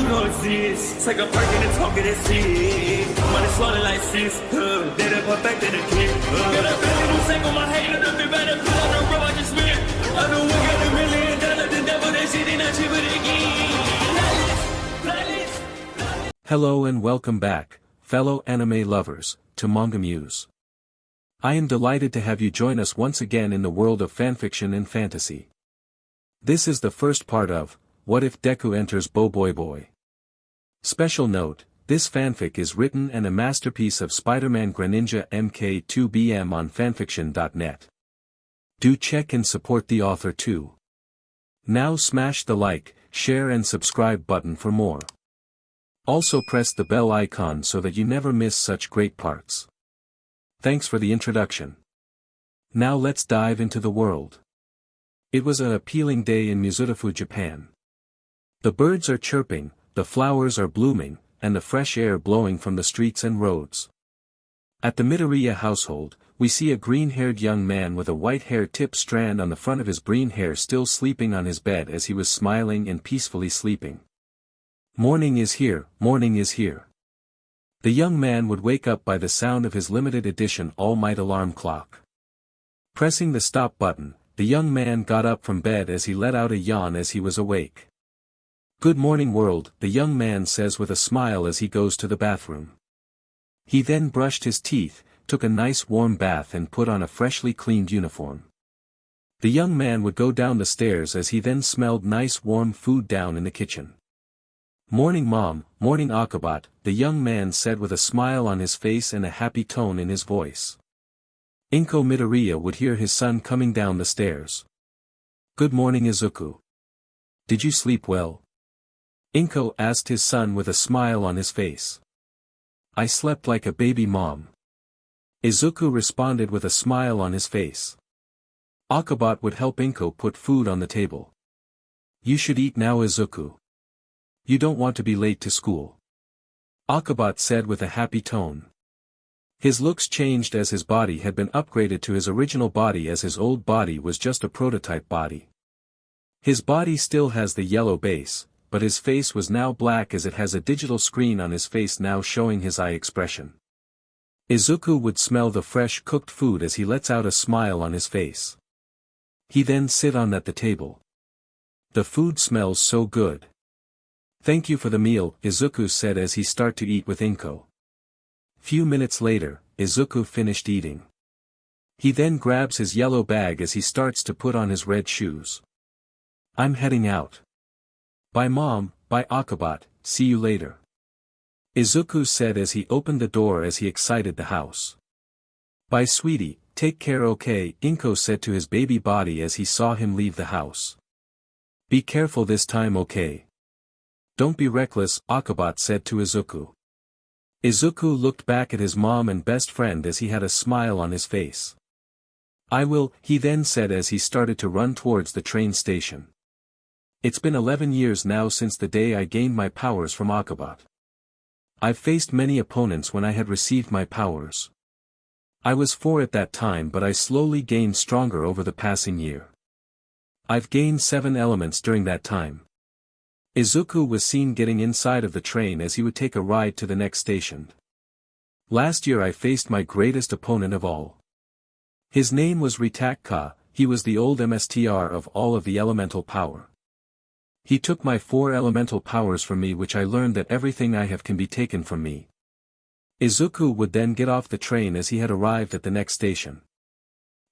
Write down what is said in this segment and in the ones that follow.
You know it's this. Take a perk and a talk of that shit. Money swallowing like sis. Did it perfect in the kid. Got a billion who sang on my head. Look me better. Put on the road I just spent. I know we got $1 million. The devil that shit ain't not cheaper than again. Hello and welcome back, fellow anime lovers, to MangaMuse. I am delighted to have you join us once again in the world of fanfiction and fantasy. This is the first part of What If Deku Enters BoBoiBoy. Special note, this fanfic is written and a masterpiece of Spider-Man Greninja MK2BM on FANFICTIONnet. Do check and support the author too. Now smash the like, share and subscribe button for more. Also press the bell icon so that you never miss such great parts. Thanks for the introduction. Now let's dive into the world. It was an appealing day in Mizutofu, Japan. The birds are chirping, the flowers are blooming, and the fresh air blowing from the streets and roads. At the Midoriya household, we see a green-haired young man with a white hair tip strand on the front of his green hair still sleeping on his bed as he was smiling and peacefully sleeping. Morning is here, morning is here. The young man would wake up by the sound of his limited edition all-might alarm clock. Pressing the stop button, the young man got up from bed as he let out a yawn as he was awake. Good morning world, the young man says with a smile as he goes to the bathroom. He then brushed his teeth, took a nice warm bath and put on a freshly cleaned uniform. The young man would go down the stairs as he then smelled nice warm food down in the kitchen. Morning mom, morning Akabot, the young man said with a smile on his face and a happy tone in his voice. Midoriya would hear his son coming down the stairs. Good morning Izuku. Did you sleep well? Inko asked his son with a smile on his face. I slept like a baby mom. Izuku responded with a smile on his face. Akabot would help Inko put food on the table. You should eat now Izuku. You don't want to be late to school. Akabot said with a happy tone. His looks changed as his body had been upgraded to his original body as his old body was just a prototype body. His body still has the yellow base, but his face was now black as it has a digital screen on his face now showing his eye expression. Izuku would smell the fresh cooked food as he lets out a smile on his face. He then sit on at the table. The food smells so good. Thank you for the meal, Izuku said as he start to eat with Inko. Few minutes later, Izuku finished eating. He then grabs his yellow bag as he starts to put on his red shoes. I'm heading out. Bye mom, bye Akabot, see you later. Izuku said as he opened the door as he exited the house. Bye sweetie, take care okay, Inko said to his baby body as he saw him leave the house. Be careful this time okay? Don't be reckless, Akabot said to Izuku. Izuku looked back at his mom and best friend as he had a smile on his face. I will, he then said as he started to run towards the train station. It's been 11 years now since the day I gained my powers from Akabot. I've faced many opponents when I had received my powers. I was 4 at that time but I slowly gained stronger over the passing year. I've gained 7 elements during that time. Izuku was seen getting inside of the train as he would take a ride to the next station. Last year I faced my greatest opponent of all. His name was Ritak, he was the old MSTR of all of the elemental power. He took my 4 elemental powers from me which I learned that everything I have can be taken from me. Izuku would then get off the train as he had arrived at the next station.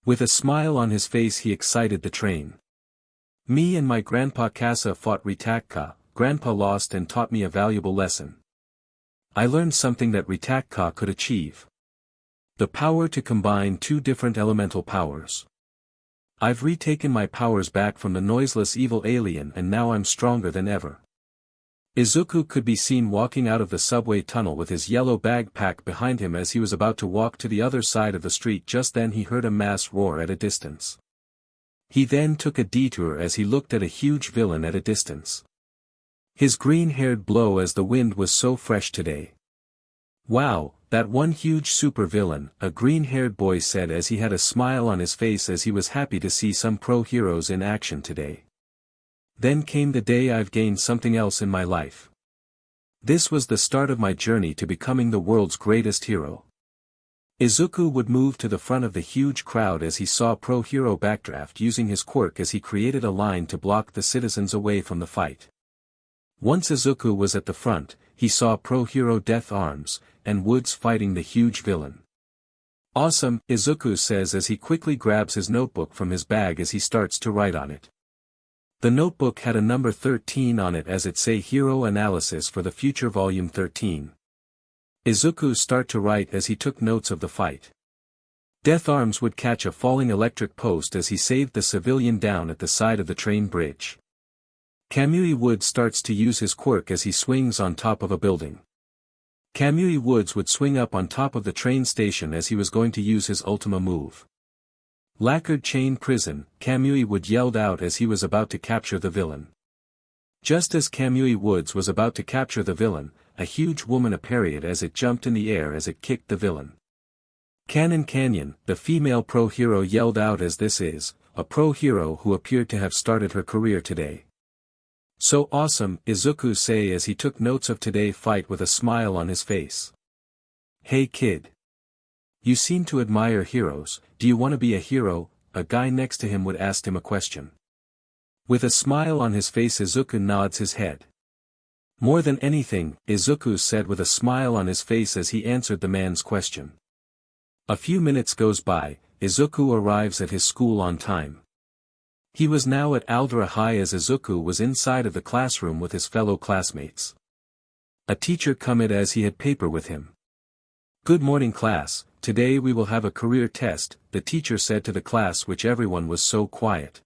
With a smile on his face he excited the train. Me and my grandpa Kasa fought Ritak, grandpa lost and taught me a valuable lesson. I learned something that Ritak could achieve. The power to combine 2 different elemental powers. I've retaken my powers back from the noiseless evil alien and now I'm stronger than ever. Izuku could be seen walking out of the subway tunnel with his yellow backpack behind him as he was about to walk to the other side of the street. Just then he heard a mass roar at a distance. He then took a detour as he looked at a huge villain at a distance. His green-haired blow as the wind was so fresh today. Wow, that one huge super villain, a green-haired boy said as he had a smile on his face as he was happy to see some pro heroes in action today. Then came the day I've gained something else in my life. This was the start of my journey to becoming the world's greatest hero. Izuku would move to the front of the huge crowd as he saw Pro Hero backdraft using his quirk as he created a line to block the citizens away from the fight. Once Izuku was at the front, he saw Pro Hero Death Arms, and Woods fighting the huge villain. Awesome, Izuku says as he quickly grabs his notebook from his bag as he starts to write on it. The notebook had a number 13 on it as it say Hero Analysis for the Future Volume 13. Izuku start to write as he took notes of the fight. Death Arms would catch a falling electric post as he saved the civilian down at the side of the train bridge. Kamui Wood starts to use his quirk as he swings on top of a building. Kamui Woods would swing up on top of the train station as he was going to use his Ultima move. Lacquered Chain Prison, Kamui Wood yelled out as he was about to capture the villain. Just as Kamui Woods was about to capture the villain, a huge woman appeared as it jumped in the air as it kicked the villain. Cannon Canyon, the female pro hero yelled out as this is, a pro hero who appeared to have started her career today. So awesome, Izuku say as he took notes of today's fight with a smile on his face. Hey kid. You seem to admire heroes, do you want to be a hero? A guy next to him would ask him a question. With a smile on his face Izuku nods his head. More than anything, Izuku said with a smile on his face as he answered the man's question. A few minutes goes by, Izuku arrives at his school on time. He was now at Aldera High as Izuku was inside of the classroom with his fellow classmates. A teacher come in as he had paper with him. Good morning class, today we will have a career test, the teacher said to the class which everyone was so quiet.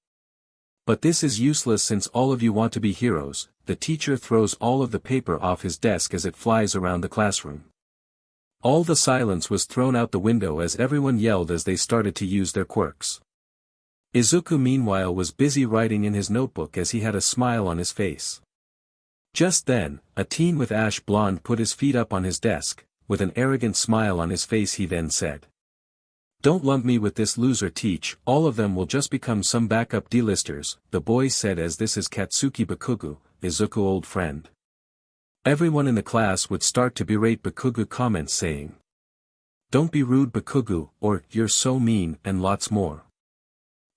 But this is useless since all of you want to be heroes, the teacher throws all of the paper off his desk as it flies around the classroom. All the silence was thrown out the window as everyone yelled as they started to use their quirks. Izuku meanwhile was busy writing in his notebook as he had a smile on his face. Just then, a teen with ash blonde put his feet up on his desk, with an arrogant smile on his face he then said. Don't lump me with this loser teach, all of them will just become some backup D-listers, the boy said as this is Katsuki Bakugou, Izuku old friend. Everyone in the class would start to berate Bakugou comments saying. Don't be rude Bakugou, or, you're so mean, and lots more.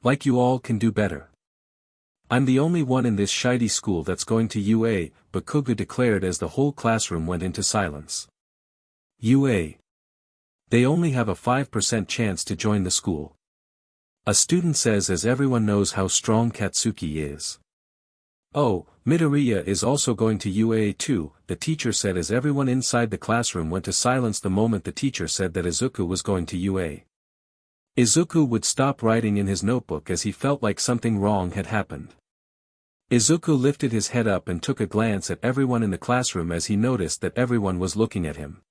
Like you all can do better. I'm the only one in this shitty school that's going to UA, Bakugou declared as the whole classroom went into silence. UA. They only have a 5% chance to join the school. A student says as everyone knows how strong Katsuki is. Oh, Midoriya is also going to UA too, the teacher said as everyone inside the classroom went to silence the moment the teacher said that Izuku was going to UA. Izuku would stop writing in his notebook as he felt like something wrong had happened. Izuku lifted his head up and took a glance at everyone in the classroom as he noticed that everyone was looking at him.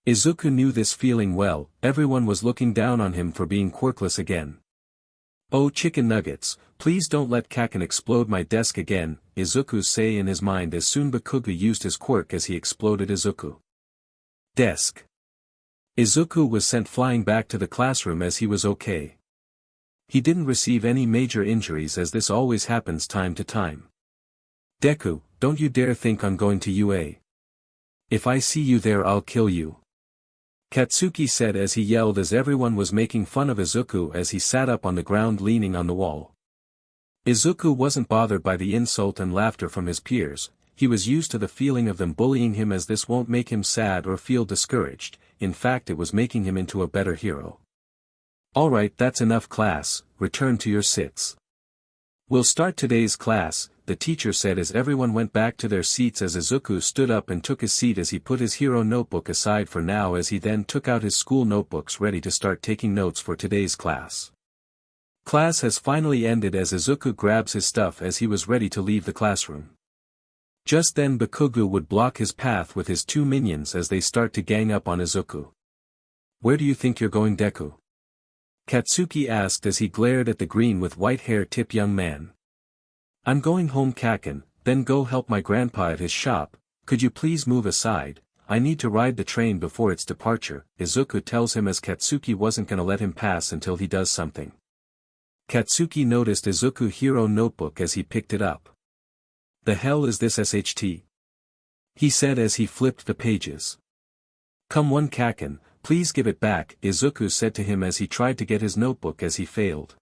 Izuku knew this feeling well, everyone was looking down on him for being quirkless again. Oh chicken nuggets, please don't let Kaken explode my desk again, Izuku say in his mind as soon Bakugou used his quirk as he exploded Izuku. Desk. Izuku was sent flying back to the classroom as he was okay. He didn't receive any major injuries as this always happens time to time. Deku, don't you dare think I'm going to UA. If I see you there I'll kill you. Katsuki said as he yelled as everyone was making fun of Izuku as he sat up on the ground leaning on the wall. Izuku wasn't bothered by the insult and laughter from his peers, he was used to the feeling of them bullying him as this won't make him sad or feel discouraged, in fact it was making him into a better hero. Alright, that's enough class, return to your sits. We'll start today's class, the teacher said as everyone went back to their seats as Izuku stood up and took his seat as he put his hero notebook aside for now as he then took out his school notebooks ready to start taking notes for today's class. Class has finally ended as Izuku grabs his stuff as he was ready to leave the classroom. Just then Bakugou would block his path with his two minions as they start to gang up on Izuku. Where do you think you're going Deku? Katsuki asked as he glared at the green with white hair tip young man. I'm going home Kaken, then go help my grandpa at his shop, could you please move aside, I need to ride the train before its departure, Izuku tells him as Katsuki wasn't gonna let him pass until he does something. Katsuki noticed Izuku hero notebook as he picked it up. The hell is this SHT? he said as he flipped the pages. Come one Kaken, please give it back, Izuku said to him as he tried to get his notebook as he failed.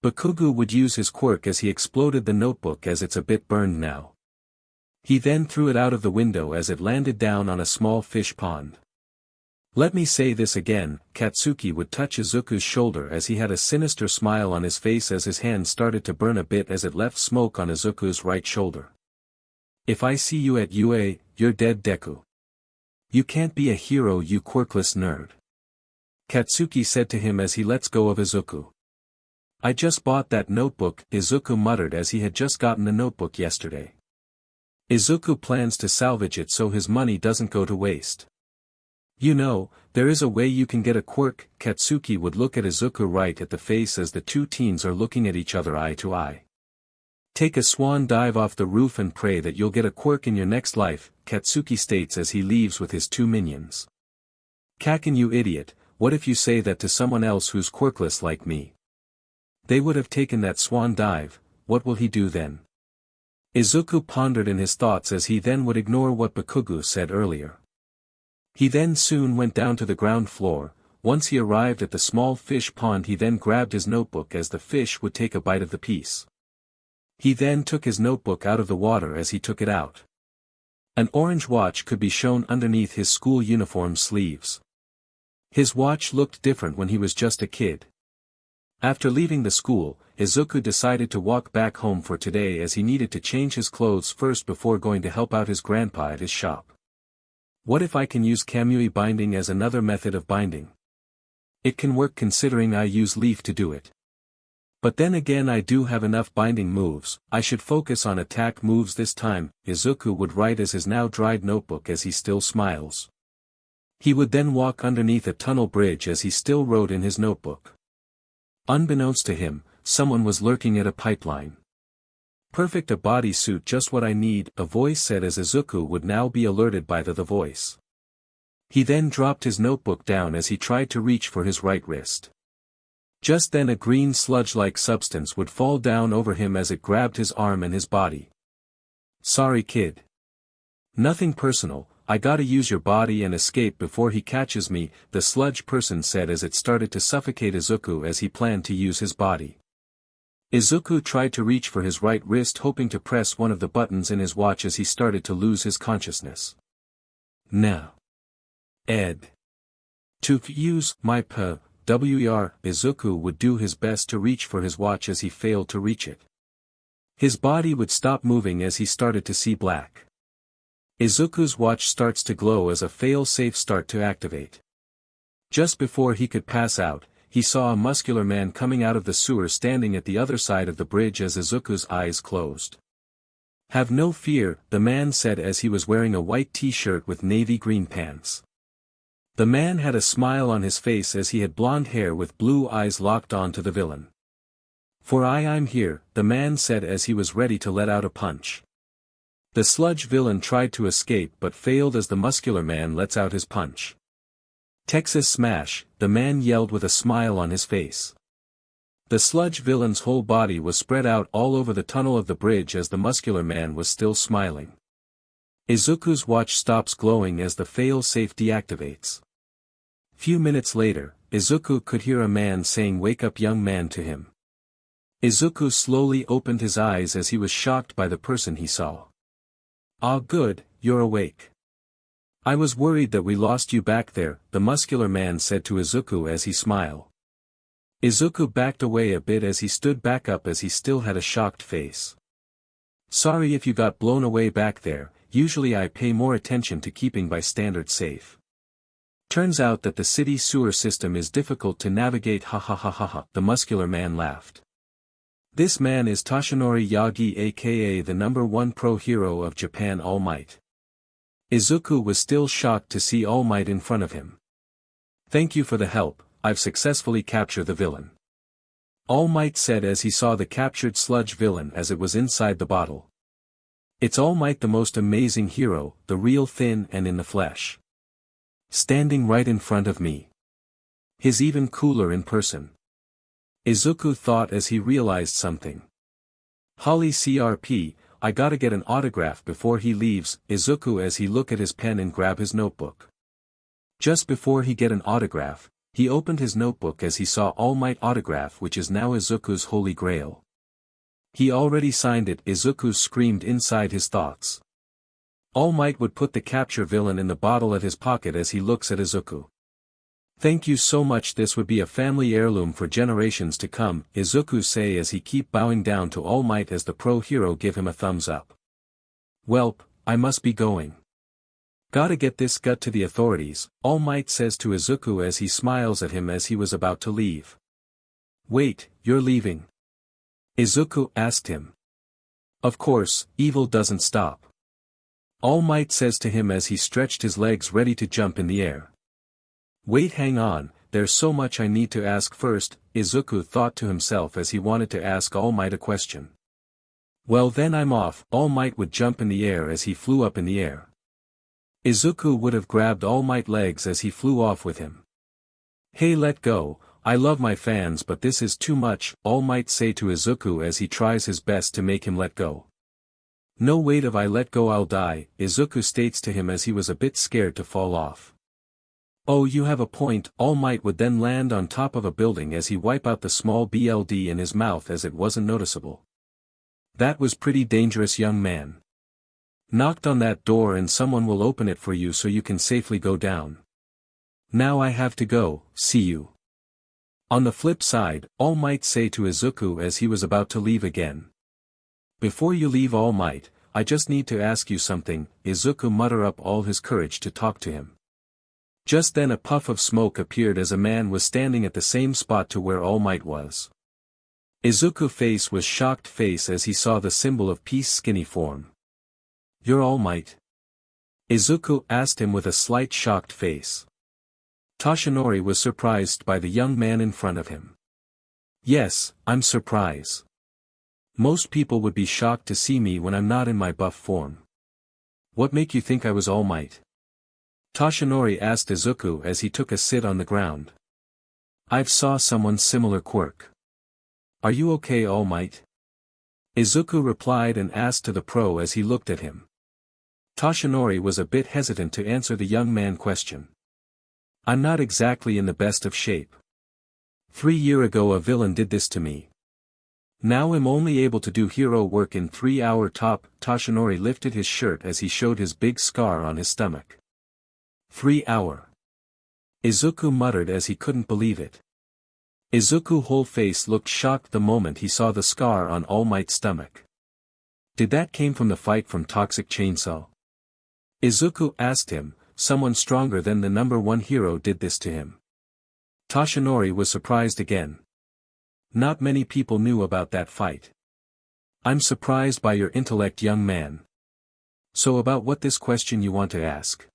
Bakugou would use his quirk as he exploded the notebook as it's a bit burned now. He then threw it out of the window as it landed down on a small fish pond. Let me say this again, Katsuki would touch Izuku's shoulder as he had a sinister smile on his face as his hand started to burn a bit as it left smoke on Izuku's right shoulder. If I see you at UA, you're dead Deku. You can't be a hero you quirkless nerd. Katsuki said to him as he lets go of Izuku. I just bought that notebook, Izuku muttered as he had just gotten the notebook yesterday. Izuku plans to salvage it so his money doesn't go to waste. You know, there is a way you can get a quirk, Katsuki would look at Izuku right at the face as the two teens are looking at each other eye to eye. Take a swan dive off the roof and pray that you'll get a quirk in your next life, Katsuki states as he leaves with his two minions. Kaken you idiot, what if you say that to someone else who's quirkless like me? They would have taken that swan dive, what will he do then? Izuku pondered in his thoughts as he then would ignore what Bakugou said earlier. He then soon went down to the ground floor. Once he arrived at the small fish pond he then grabbed his notebook as the fish would take a bite of the piece. He then took his notebook out of the water as he took it out. An orange watch could be shown underneath his school uniform sleeves. His watch looked different when he was just a kid. After leaving the school, Izuku decided to walk back home for today as he needed to change his clothes first before going to help out his grandpa at his shop. What if I can use kamui binding as another method of binding? It can work considering I use leaf to do it. But then again I do have enough binding moves, I should focus on attack moves this time, Izuku would write as his now dried notebook as he still smiles. He would then walk underneath a tunnel bridge as he still wrote in his notebook. Unbeknownst to him, someone was lurking at a pipeline. Perfect, a bodysuit, just what I need, a voice said as Izuku would now be alerted by the voice. He then dropped his notebook down as he tried to reach for his right wrist. Just then a green sludge-like substance would fall down over him as it grabbed his arm and his body. Sorry kid. Nothing personal, I gotta use your body and escape before he catches me, the sludge person said as it started to suffocate Izuku as he planned to use his body. Izuku tried to reach for his right wrist hoping to press one of the buttons in his watch as he started to lose his consciousness. Now. Ed. To use my WER, Izuku would do his best to reach for his watch as he failed to reach it. His body would stop moving as he started to see black. Izuku's watch starts to glow as a fail-safe start to activate. Just before he could pass out, he saw a muscular man coming out of the sewer standing at the other side of the bridge as Izuku's eyes closed. Have no fear, the man said as he was wearing a white t-shirt with navy green pants. The man had a smile on his face as he had blonde hair with blue eyes locked on to the villain. For I'm here, the man said as he was ready to let out a punch. The sludge villain tried to escape but failed as the muscular man lets out his punch. Texas Smash, the man yelled with a smile on his face. The sludge villain's whole body was spread out all over the tunnel of the bridge as the muscular man was still smiling. Izuku's watch stops glowing as the fail-safe deactivates. Few minutes later, Izuku could hear a man saying "Wake up young man" to him. Izuku slowly opened his eyes as he was shocked by the person he saw. Ah good, you're awake. I was worried that we lost you back there, the muscular man said to Izuku as he smiled. Izuku backed away a bit as he stood back up as he still had a shocked face. Sorry if you got blown away back there, usually I pay more attention to keeping by standards safe. Turns out that the city sewer system is difficult to navigate, ha ha ha ha ha, the muscular man laughed. This man is Toshinori Yagi, aka the #1 pro hero of Japan, All Might. Izuku was still shocked to see All Might in front of him. Thank you for the help, I've successfully captured the villain. All Might said as he saw the captured sludge villain as it was inside the bottle. It's All Might, the most amazing hero, the real thin and in the flesh. Standing right in front of me. He's even cooler in person. Izuku thought as he realized something. Holly CRP, I gotta get an autograph before he leaves, Izuku as he look at his pen and grab his notebook. Just before he get an autograph, he opened his notebook as he saw All Might autograph which is now Izuku's holy grail. He already signed it, Izuku screamed inside his thoughts. All Might would put the capture villain in the bottle at his pocket as he looks at Izuku. Thank you so much, this would be a family heirloom for generations to come, Izuku say as he keep bowing down to All Might as the pro hero give him a thumbs up. Welp, I must be going. Gotta get this gut to the authorities, All Might says to Izuku as he smiles at him as he was about to leave. Wait, you're leaving? Izuku asked him. Of course, evil doesn't stop. All Might says to him as he stretched his legs ready to jump in the air. Wait, hang on, there's so much I need to ask first, Izuku thought to himself as he wanted to ask All Might a question. Well then I'm off, All Might would jump in the air as he flew up in the air. Izuku would have grabbed All Might legs as he flew off with him. Hey, let go, I love my fans but this is too much, All Might say to Izuku as he tries his best to make him let go. No, wait, if I let go I'll die, Izuku states to him as he was a bit scared to fall off. Oh, you have a point, All Might would then land on top of a building as he wipe out the small BLD in his mouth as it wasn't noticeable. That was pretty dangerous, young man. Knocked on that door and someone will open it for you so you can safely go down. Now I have to go, see you. On the flip side, All Might say to Izuku as he was about to leave again. Before you leave, All Might, I just need to ask you something, Izuku mutter up all his courage to talk to him. Just then a puff of smoke appeared as a man was standing at the same spot to where All Might was. Izuku's face was shocked face as he saw the symbol of peace skinny form. You're All Might? Izuku asked him with a slight shocked face. Toshinori was surprised by the young man in front of him. Yes, I'm surprised. Most people would be shocked to see me when I'm not in my buff form. What make you think I was All Might? Toshinori asked Izuku as he took a sit on the ground. I've saw someone similar quirk. Are you okay, All Might? Izuku replied and asked to the pro as he looked at him. Toshinori was a bit hesitant to answer the young man question. I'm not exactly in the best of shape. 3 years ago a villain did this to me. Now I'm only able to do hero work in 3 hours top. Toshinori lifted his shirt as he showed his big scar on his stomach. 3 hours. Izuku muttered as he couldn't believe it. Izuku's whole face looked shocked the moment he saw the scar on All Might's stomach. Did that came from the fight from Toxic Chainsaw? Izuku asked him, someone stronger than the #1 hero did this to him. Toshinori was surprised again. Not many people knew about that fight. I'm surprised by your intellect, young man. So about what this question you want to ask?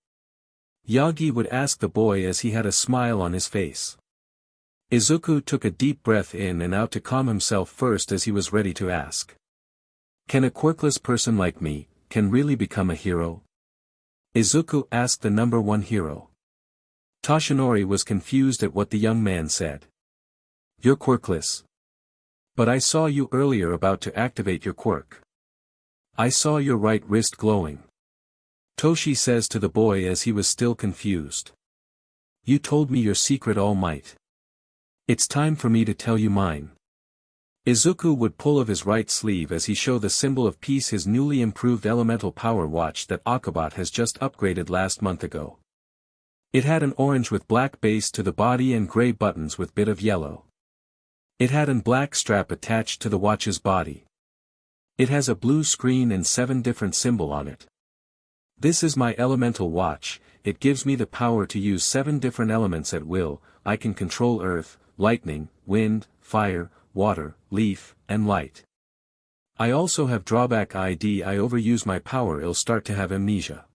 Yagi would ask the boy as he had a smile on his face. Izuku took a deep breath in and out to calm himself first as he was ready to ask. Can a quirkless person like me, can really become a hero? Izuku asked the #1 hero. Toshinori was confused at what the young man said. You're quirkless. But I saw you earlier about to activate your quirk. I saw your right wrist glowing. Toshi says to the boy as he was still confused. You told me your secret, All Might. It's time for me to tell you mine. Izuku would pull of his right sleeve as he showed the symbol of peace, his newly improved elemental power watch that Akabot has just upgraded last month ago. It had an orange with black base to the body and gray buttons with bit of yellow. It had an black strap attached to the watch's body. It has a blue screen and 7 different symbols on it. This is my elemental watch, it gives me the power to use 7 different elements at will. I can control earth, lightning, wind, fire, water, leaf, and light. I also have drawback ID, I overuse my power, I'll start to have amnesia.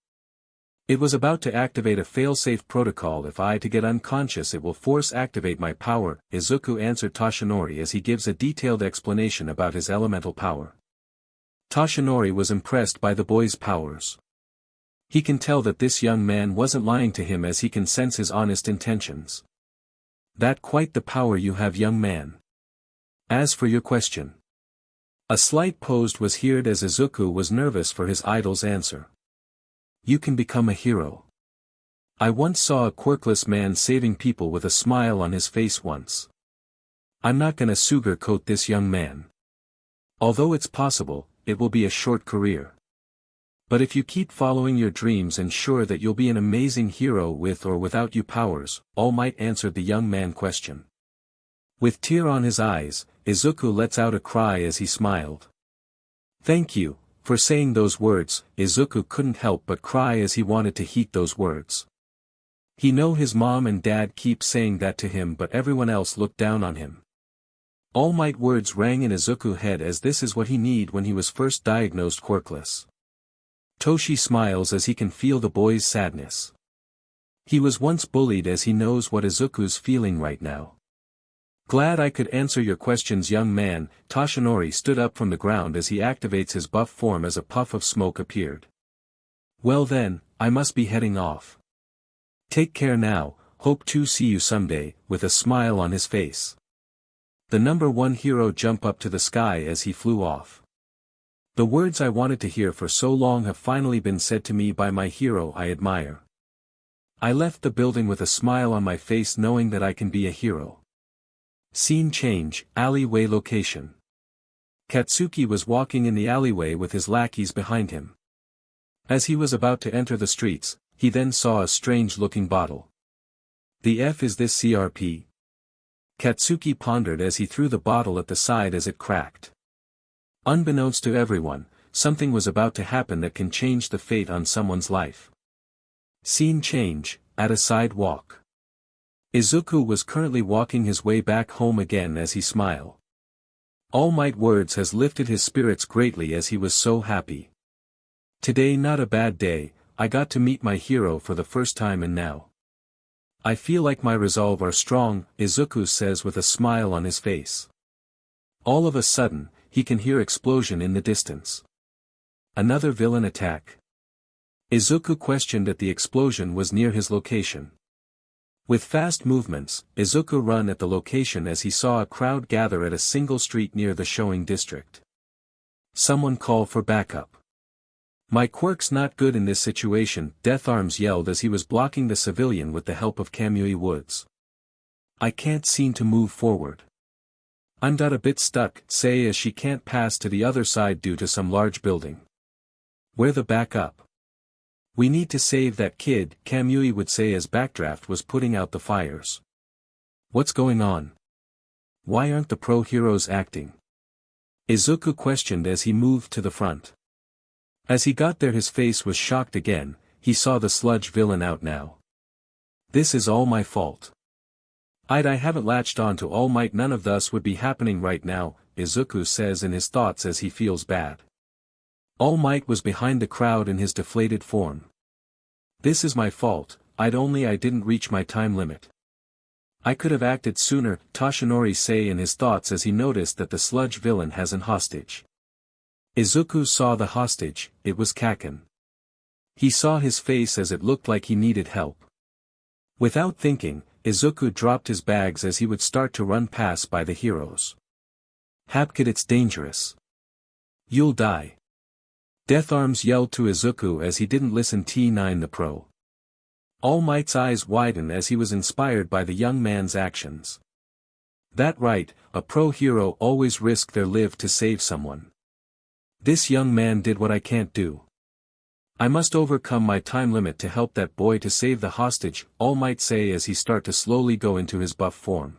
It was about to activate a failsafe protocol. If I to get unconscious it will force activate my power, Izuku answered Toshinori as he gives a detailed explanation about his elemental power. Toshinori was impressed by the boy's powers. He can tell that this young man wasn't lying to him as he can sense his honest intentions. That quite the power you have, young man. As for your question. A slight pause was heard as Izuku was nervous for his idol's answer. You can become a hero. I once saw a quirkless man saving people with a smile on his face once. I'm not gonna sugarcoat this young man. Although it's possible, it will be a short career. But if you keep following your dreams and sure that you'll be an amazing hero with or without you powers, All Might answered the young man question. With tear on his eyes, Izuku lets out a cry as he smiled. Thank you, for saying those words. Izuku couldn't help but cry as he wanted to heed those words. He know his mom and dad keep saying that to him, but everyone else looked down on him. All Might words rang in Izuku's head as this is what he need when he was first diagnosed quirkless. Toshi smiles as he can feel the boy's sadness. He was once bullied as he knows what Izuku's feeling right now. Glad I could answer your questions, young man. Toshinori stood up from the ground as he activates his buff form as a puff of smoke appeared. Well then, I must be heading off. Take care now, hope to see you someday, with a smile on his face. The number one hero jumped up to the sky as he flew off. The words I wanted to hear for so long have finally been said to me by my hero I admire. I left the building with a smile on my face knowing that I can be a hero. Scene change, alleyway location. Katsuki was walking in the alleyway with his lackeys behind him. As he was about to enter the streets, he then saw a strange-looking bottle. The F is this CRP? Katsuki pondered as he threw the bottle at the side as it cracked. Unbeknownst to everyone, something was about to happen that can change the fate on someone's life. Scene change, at a sidewalk. Izuku was currently walking his way back home again as he smiled. All Might words has lifted his spirits greatly as he was so happy. Today not a bad day, I got to meet my hero for the first time and now. I feel like my resolve are strong, Izuku says with a smile on his face. All of a sudden, he can hear explosion in the distance. Another villain attack? Izuku questioned that the explosion was near his location. With fast movements, Izuku ran at the location as he saw a crowd gather at a single street near the showing district. Someone call for backup. My quirk's not good in this situation, Death Arms yelled as he was blocking the civilian with the help of Kamui Woods. I can't seem to move forward. I'm a bit stuck, say as she can't pass to the other side due to some large building. Where the backup? We need to save that kid, Kamui would say as Backdraft was putting out the fires. What's going on? Why aren't the pro heroes acting? Izuku questioned as he moved to the front. As he got there his face was shocked again, he saw the Sludge villain out now. This is all my fault. I haven't latched on to All Might, none of this would be happening right now, Izuku says in his thoughts as he feels bad. All Might was behind the crowd in his deflated form. This is my fault, I didn't reach my time limit. I could have acted sooner, Toshinori say in his thoughts as he noticed that the Sludge villain has an hostage. Izuku saw the hostage, it was Kaken. He saw his face as it looked like he needed help. Without thinking, Izuku dropped his bags as he would start to run past by the heroes. Hapkid, it's dangerous. You'll die. Death Arms yelled to Izuku as he didn't listen. T9 the pro. All Might's eyes widened as he was inspired by the young man's actions. That right, a pro hero always risk their life to save someone. This young man did what I can't do. I must overcome my time limit to help that boy to save the hostage, All Might say as he start to slowly go into his buff form.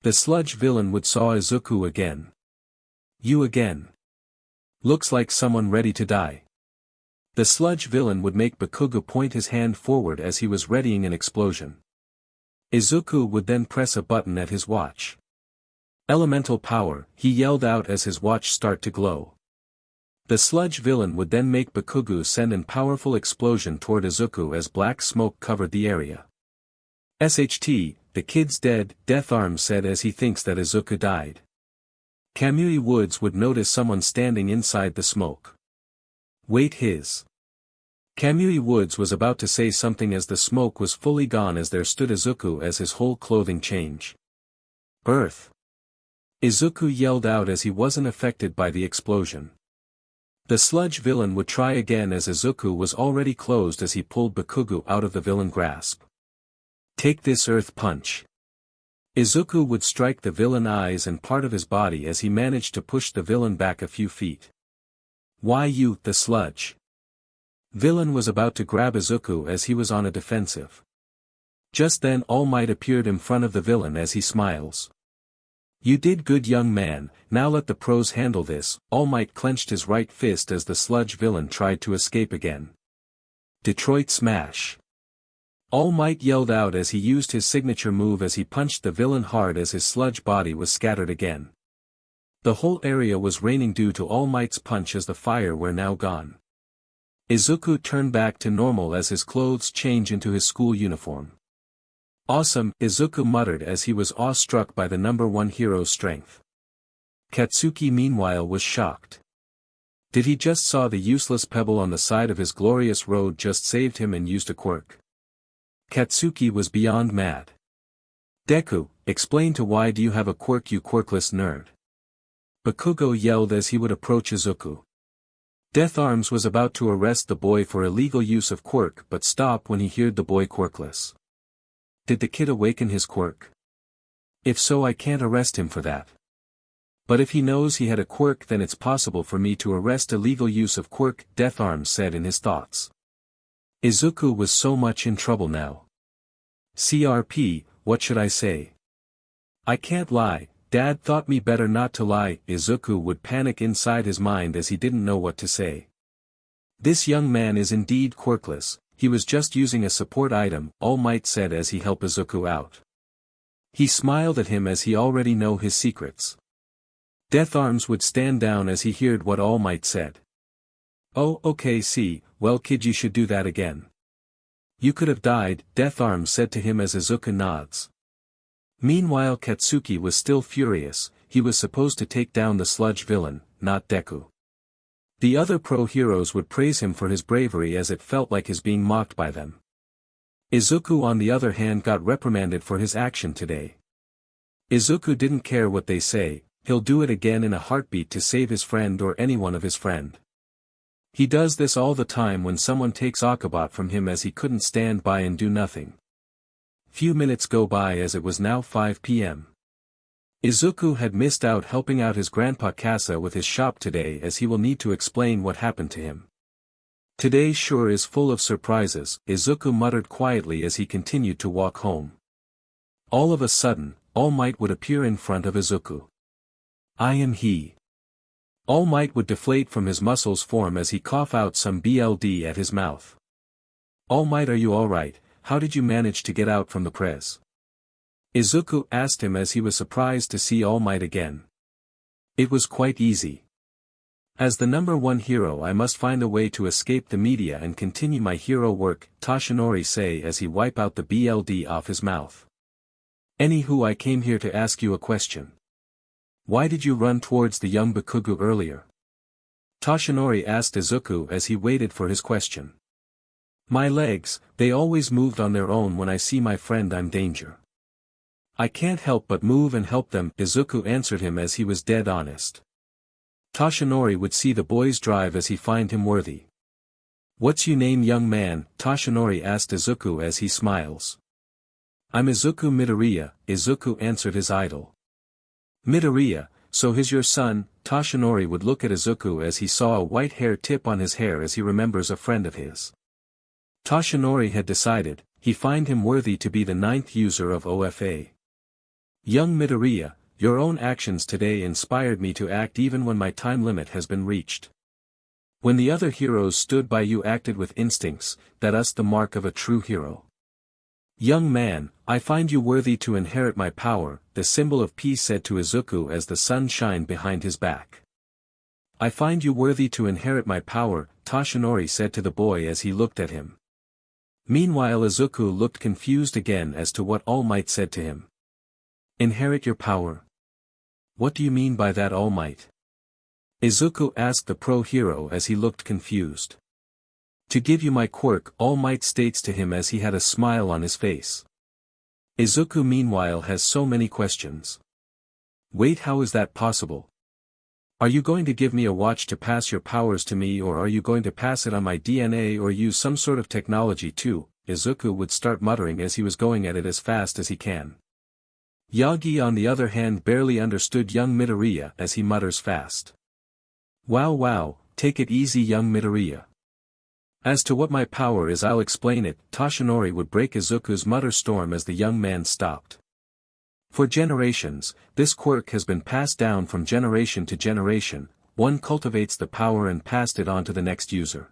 The Sludge villain would saw Izuku again. You again. Looks like someone ready to die. The Sludge villain would make Bakugou point his hand forward as he was readying an explosion. Izuku would then press a button at his watch. Elemental power, he yelled out as his watch start to glow. The Sludge villain would then make Bakugou send an powerful explosion toward Izuku as black smoke covered the area. SHT, the kid's dead, Death Arms said as he thinks that Izuku died. Kamui Woods would notice someone standing inside the smoke. Wait his. Kamui Woods was about to say something as the smoke was fully gone as there stood Izuku as his whole clothing changed. Earth. Izuku yelled out as he wasn't affected by the explosion. The sludge villain would try again as Izuku was already closed as he pulled Bakugou out of the villain grasp. Take this earth punch. Izuku would strike the villain eyes and part of his body as he managed to push the villain back a few feet. Why you, the sludge? Villain was about to grab Izuku as he was on a defensive. Just then All Might appeared in front of the villain as he smiles. You did good, young man, now let the pros handle this. All Might clenched his right fist as the sludge villain tried to escape again. Detroit Smash. All Might yelled out as he used his signature move as he punched the villain hard as his sludge body was scattered again. The whole area was raining due to All Might's punch as the fire were now gone. Izuku turned back to normal as his clothes changed into his school uniform. Awesome, Izuku muttered as he was awestruck by the number one hero's strength. Katsuki meanwhile was shocked. Did he just saw the useless pebble on the side of his glorious road just saved him and used a quirk? Katsuki was beyond mad. Deku, explain to why do you have a quirk, you quirkless nerd? Bakugo yelled as he would approach Izuku. Death Arms was about to arrest the boy for illegal use of quirk but stopped when he heard the boy quirkless. Did the kid awaken his quirk? If so, I can't arrest him for that. But if he knows he had a quirk, then it's possible for me to arrest illegal use of quirk, Death Arms said in his thoughts. Izuku was so much in trouble now. CRP, what should I say? I can't lie, Dad thought me better not to lie. Izuku would panic inside his mind as he didn't know what to say. This young man is indeed quirkless. He was just using a support item, All Might said as he helped Izuku out. He smiled at him as he already know his secrets. Death Arms would stand down as he heard what All Might said. Oh, okay, see, well kid, you should do that again. You could have died, Death Arms said to him as Izuku nods. Meanwhile Katsuki was still furious. He was supposed to take down the sludge villain, not Deku. The other pro-heroes would praise him for his bravery as it felt like his being mocked by them. Izuku on the other hand got reprimanded for his action today. Izuku didn't care what they say, he'll do it again in a heartbeat to save his friend or anyone of his friend. He does this all the time when someone takes Akabot from him as he couldn't stand by and do nothing. Few minutes go by as it was now 5 p.m. Izuku had missed out helping out his grandpa Kasa with his shop today as he will need to explain what happened to him. Today sure is full of surprises, Izuku muttered quietly as he continued to walk home. All of a sudden, All Might would appear in front of Izuku. I am he. All Might would deflate from his muscles form as he cough out some BLD at his mouth. All Might, are you alright? How did you manage to get out from the press? Izuku asked him as he was surprised to see All Might again. It was quite easy. As the number one hero, I must find a way to escape the media and continue my hero work, Toshinori say as he wipe out the BLD off his mouth. Anywho, I came here to ask you a question. Why did you run towards the young Bakugou earlier? Toshinori asked Izuku as he waited for his question. My legs, they always moved on their own when I see my friend I'm danger. I can't help but move and help them, Izuku answered him as he was dead honest. Toshinori would see the boy's drive as he find him worthy. What's your name, young man? Toshinori asked Izuku as he smiles. I'm Izukumidoriya, Izuku answered his idol. Midoriya, so he's your son? Toshinori would look at Izuku as he saw a white hair tip on his hair as he remembers a friend of his. Toshinori had decided, he find him worthy to be the 9th user of OFA. Young Midoriya, your own actions today inspired me to act even when my time limit has been reached. When the other heroes stood by, you acted with instincts, that's the mark of a true hero. Young man, I find you worthy to inherit my power, the symbol of peace said to Izuku as the sun shined behind his back. I find you worthy to inherit my power, Toshinori said to the boy as he looked at him. Meanwhile Izuku looked confused again as to what All Might said to him. Inherit your power? What do you mean by that, All Might? Izuku asked the pro-hero as he looked confused. To give you my quirk, All Might states to him as he had a smile on his face. Izuku meanwhile has so many questions. Wait, how is that possible? Are you going to give me a watch to pass your powers to me, or are you going to pass it on my DNA or use some sort of technology too? Izuku would start muttering as he was going at it as fast as he can. Yagi on the other hand barely understood young Midoriya as he mutters fast. Wow, take it easy young Midoriya. As to what my power is, I'll explain it. Toshinori would break Izuku's mutter storm as the young man stopped. For generations, this quirk has been passed down from generation to generation. One cultivates the power and passed it on to the next user.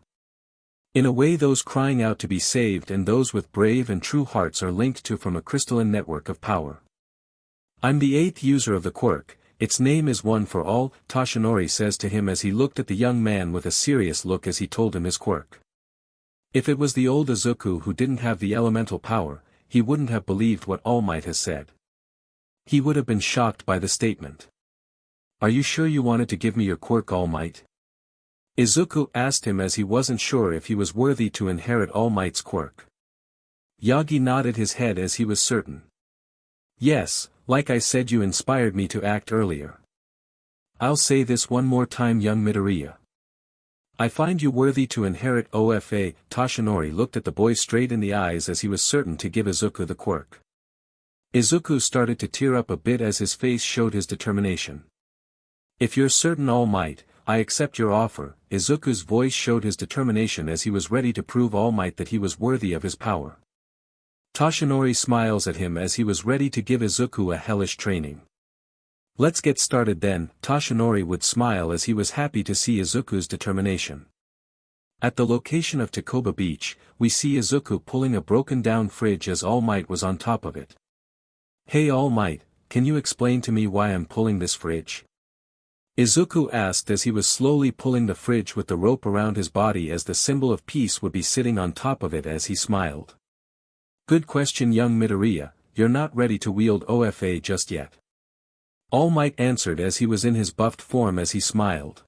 In a way, those crying out to be saved and those with brave and true hearts are linked to from a crystalline network of power. I'm the 8th user of the quirk. Its name is One for All, Toshinori says to him as he looked at the young man with a serious look as he told him his quirk. If it was the old Izuku who didn't have the elemental power, he wouldn't have believed what All Might has said. He would have been shocked by the statement. Are you sure you wanted to give me your quirk, All Might? Izuku asked him as he wasn't sure if he was worthy to inherit All Might's quirk. Yagi nodded his head as he was certain. Yes, like I said, you inspired me to act earlier. I'll say this one more time, young Midoriya. I find you worthy to inherit OFA. Toshinori looked at the boy straight in the eyes as he was certain to give Izuku the quirk. Izuku started to tear up a bit as his face showed his determination. If you're certain, All Might, I accept your offer. Izuku's voice showed his determination as he was ready to prove All Might that he was worthy of his power. Toshinori smiles at him as he was ready to give Izuku a hellish training. Let's get started then. Toshinori would smile as he was happy to see Izuku's determination. At the location of Takoba Beach, we see Izuku pulling a broken down fridge as All Might was on top of it. Hey All Might, can you explain to me why I'm pulling this fridge? Izuku asked as he was slowly pulling the fridge with the rope around his body as the symbol of peace would be sitting on top of it as he smiled. Good question, young Midoriya, you're not ready to wield OFA just yet. All Might answered as he was in his buffed form as he smiled.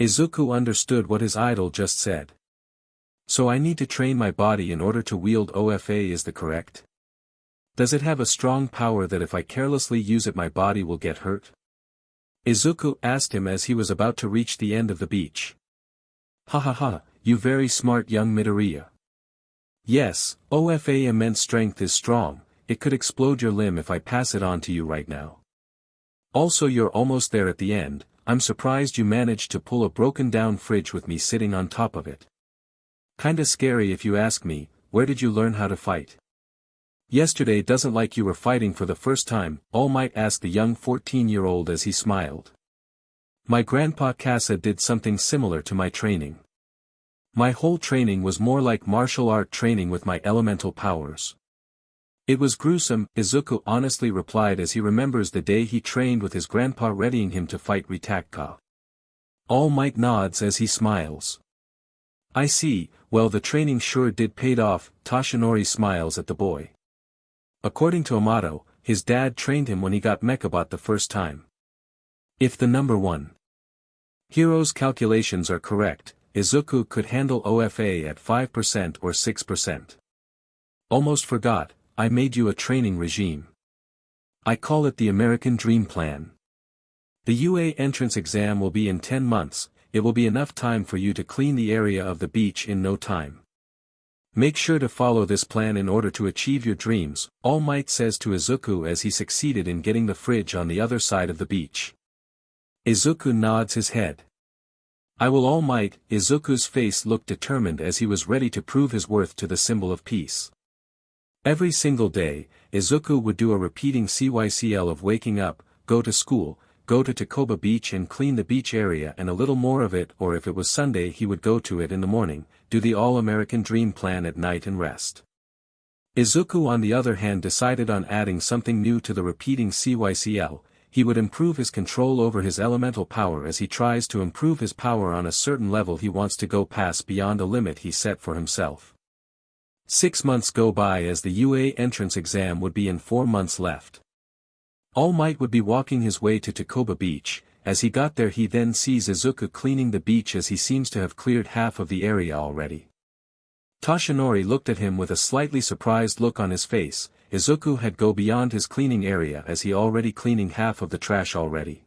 Izuku understood what his idol just said. So I need to train my body in order to wield OFA, is that correct? Does it have a strong power that if I carelessly use it my body will get hurt? Izuku asked him as he was about to reach the end of the beach. Ha, you very smart young Midoriya. Yes, OFA immense strength is strong, it could explode your limb if I pass it on to you right now. Also, you're almost there at the end. I'm surprised you managed to pull a broken down fridge with me sitting on top of it. Kinda scary if you ask me. Where did you learn how to fight? Yesterday doesn't like you were fighting for the first time, All Might asked the young 14-year-old as he smiled. My grandpa Kasa did something similar to my training. My whole training was more like martial art training with my elemental powers. It was gruesome, Izuku honestly replied as he remembers the day he trained with his grandpa readying him to fight Ritaka. All Might nods as he smiles. I see, well the training sure did paid off. Toshinori smiles at the boy. According to Amato, his dad trained him when he got Mechabot the first time. If the number 1 hero's calculations are correct, Izuku could handle OFA at 5% or 6%. Almost forgot, I made you a training regime. I call it the American Dream Plan. The UA entrance exam will be in 10 months, it will be enough time for you to clean the area of the beach in no time. Make sure to follow this plan in order to achieve your dreams, All Might says to Izuku as he succeeded in getting the fridge on the other side of the beach. Izuku nods his head. I will, All Might. Izuku's face looked determined as he was ready to prove his worth to the symbol of peace. Every single day, Izuku would do a repeating cycle of waking up, go to school, go to Takoba Beach and clean the beach area and a little more of it, or if it was Sunday he would go to it in the morning, do the all-American dream plan at night and rest. Izuku on the other hand decided on adding something new to the repeating cycle. He would improve his control over his elemental power as he tries to improve his power on a certain level he wants to go past beyond a limit he set for himself. 6 months go by as the UA entrance exam would be in 4 months left. All Might would be walking his way to Takoba Beach. As he got there he then sees Izuku cleaning the beach as he seems to have cleared half of the area already. Toshinori looked at him with a slightly surprised look on his face, Izuku had go beyond his cleaning area as he already cleaning half of the trash already.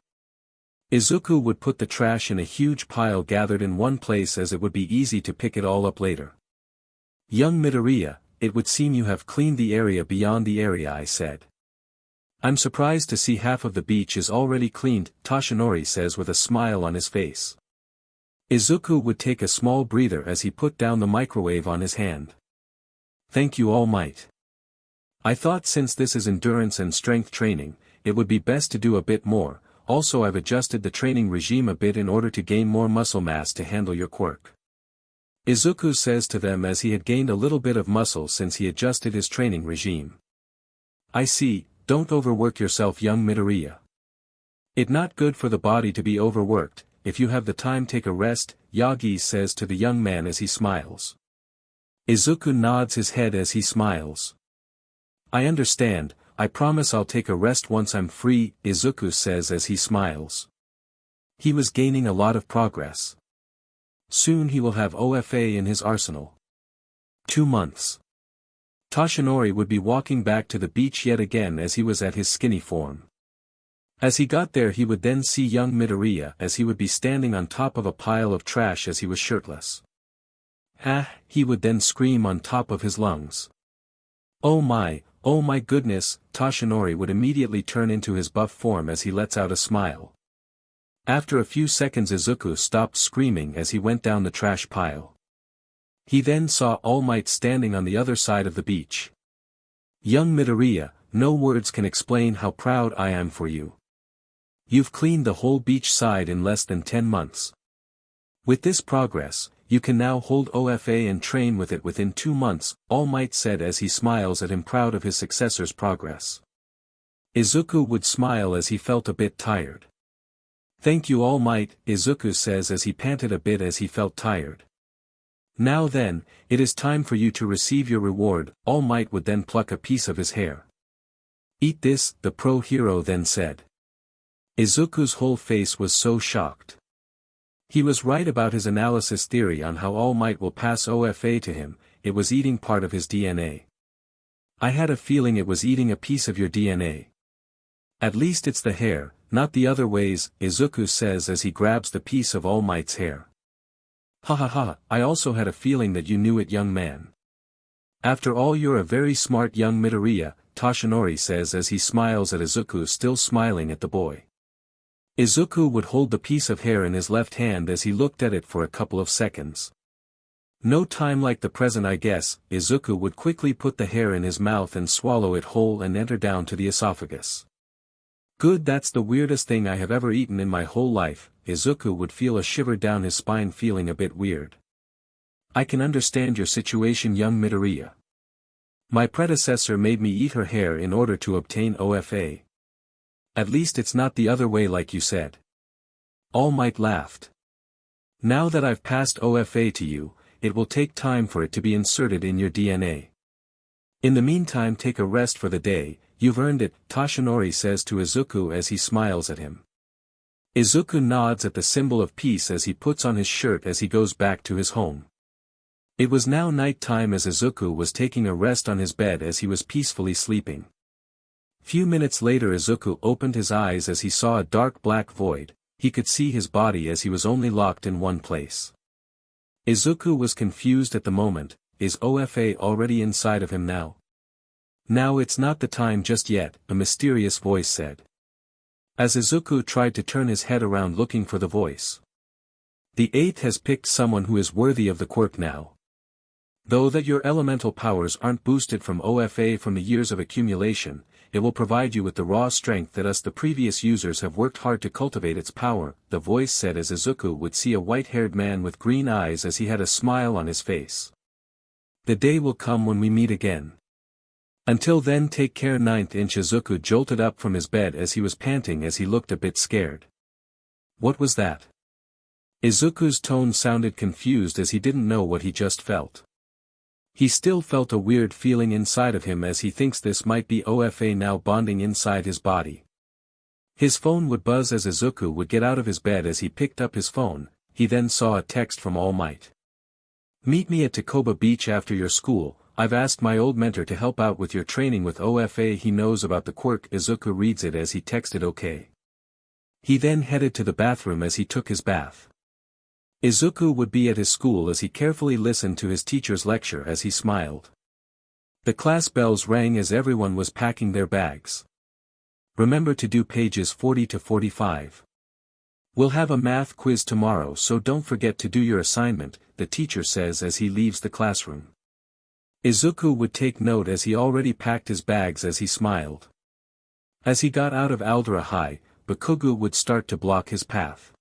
Izuku would put the trash in a huge pile gathered in one place as it would be easy to pick it all up later. Young Midoriya, it would seem you have cleaned the area beyond the area I said. I'm surprised to see half of the beach is already cleaned, Toshinori says with a smile on his face. Izuku would take a small breather as he put down the microwave on his hand. Thank you All Might. I thought since this is endurance and strength training, it would be best to do a bit more, also I've adjusted the training regime a bit in order to gain more muscle mass to handle your quirk. Izuku says to them as he had gained a little bit of muscle since he adjusted his training regime. I see, don't overwork yourself young Midoriya. It not good for the body to be overworked, if you have the time take a rest, Yagi says to the young man as he smiles. Izuku nods his head as he smiles. I understand, I promise I'll take a rest once I'm free, Izuku says as he smiles. He was gaining a lot of progress. Soon he will have OFA in his arsenal. 2 months. Toshinori would be walking back to the beach yet again as he was at his skinny form. As he got there he would then see young Midoriya as he would be standing on top of a pile of trash as he was shirtless. Ah, he would then scream on top of his lungs. Oh my goodness, Toshinori would immediately turn into his buff form as he lets out a smile. After a few seconds Izuku stopped screaming as he went down the trash pile. He then saw All Might standing on the other side of the beach. Young Midoriya, no words can explain how proud I am for you. You've cleaned the whole beach side in less than 10 months. With this progress, you can now hold OFA and train with it within 2 months, All Might said as he smiles at him proud of his successor's progress. Izuku would smile as he felt a bit tired. Thank you All Might, Izuku says as he panted a bit as he felt tired. Now then, it is time for you to receive your reward, All Might would then pluck a piece of his hair. Eat this, the pro hero then said. Izuku's whole face was so shocked. He was right about his analysis theory on how All Might will pass OFA to him, it was eating part of his DNA. I had a feeling it was eating a piece of your DNA. At least it's the hair, not the other ways, Izuku says as he grabs the piece of All Might's hair. Ha ha ha, I also had a feeling that you knew it young man. After all you're a very smart young Midoriya, Toshinori says as he smiles at Izuku still smiling at the boy. Izuku would hold the piece of hair in his left hand as he looked at it for a couple of seconds. No time like the present I guess, Izuku would quickly put the hair in his mouth and swallow it whole and enter down to the esophagus. Good, that's the weirdest thing I have ever eaten in my whole life, Izuku would feel a shiver down his spine feeling a bit weird. I can understand your situation young Midoriya. My predecessor made me eat her hair in order to obtain OFA. At least it's not the other way like you said. All Might laughed. Now that I've passed OFA to you, it will take time for it to be inserted in your DNA. In the meantime take a rest for the day, you've earned it, Toshinori says to Izuku as he smiles at him. Izuku nods at the symbol of peace as he puts on his shirt as he goes back to his home. It was now night time as Izuku was taking a rest on his bed as he was peacefully sleeping. Few minutes later Izuku opened his eyes as he saw a dark black void, he could see his body as he was only locked in one place. Izuku was confused at the moment, is OFA already inside of him now? Now it's not the time just yet, a mysterious voice said. As Izuku tried to turn his head around looking for the voice. The 8th has picked someone who is worthy of the quirk now. Though that your elemental powers aren't boosted from OFA from the years of accumulation, it will provide you with the raw strength that us the previous users have worked hard to cultivate its power, the voice said as Izuku would see a white-haired man with green eyes as he had a smile on his face. The day will come when we meet again. Until then take care 9th inch Izuku jolted up from his bed as he was panting as he looked a bit scared. What was that? Izuku's tone sounded confused as he didn't know what he just felt. He still felt a weird feeling inside of him as he thinks this might be OFA now bonding inside his body. His phone would buzz as Izuku would get out of his bed as he picked up his phone, he then saw a text from All Might. Meet me at Takoba Beach after your school, I've asked my old mentor to help out with your training with OFA. He knows about the quirk. Izuku reads it as he texted okay. He then headed to the bathroom as he took his bath. Izuku would be at his school as he carefully listened to his teacher's lecture as he smiled. The class bells rang as everyone was packing their bags. Remember to do pages 40 to 45. We'll have a math quiz tomorrow, so don't forget to do your assignment, the teacher says as he leaves the classroom. Izuku would take note as he already packed his bags as he smiled. As he got out of Aldera High, Bakugou would start to block his path.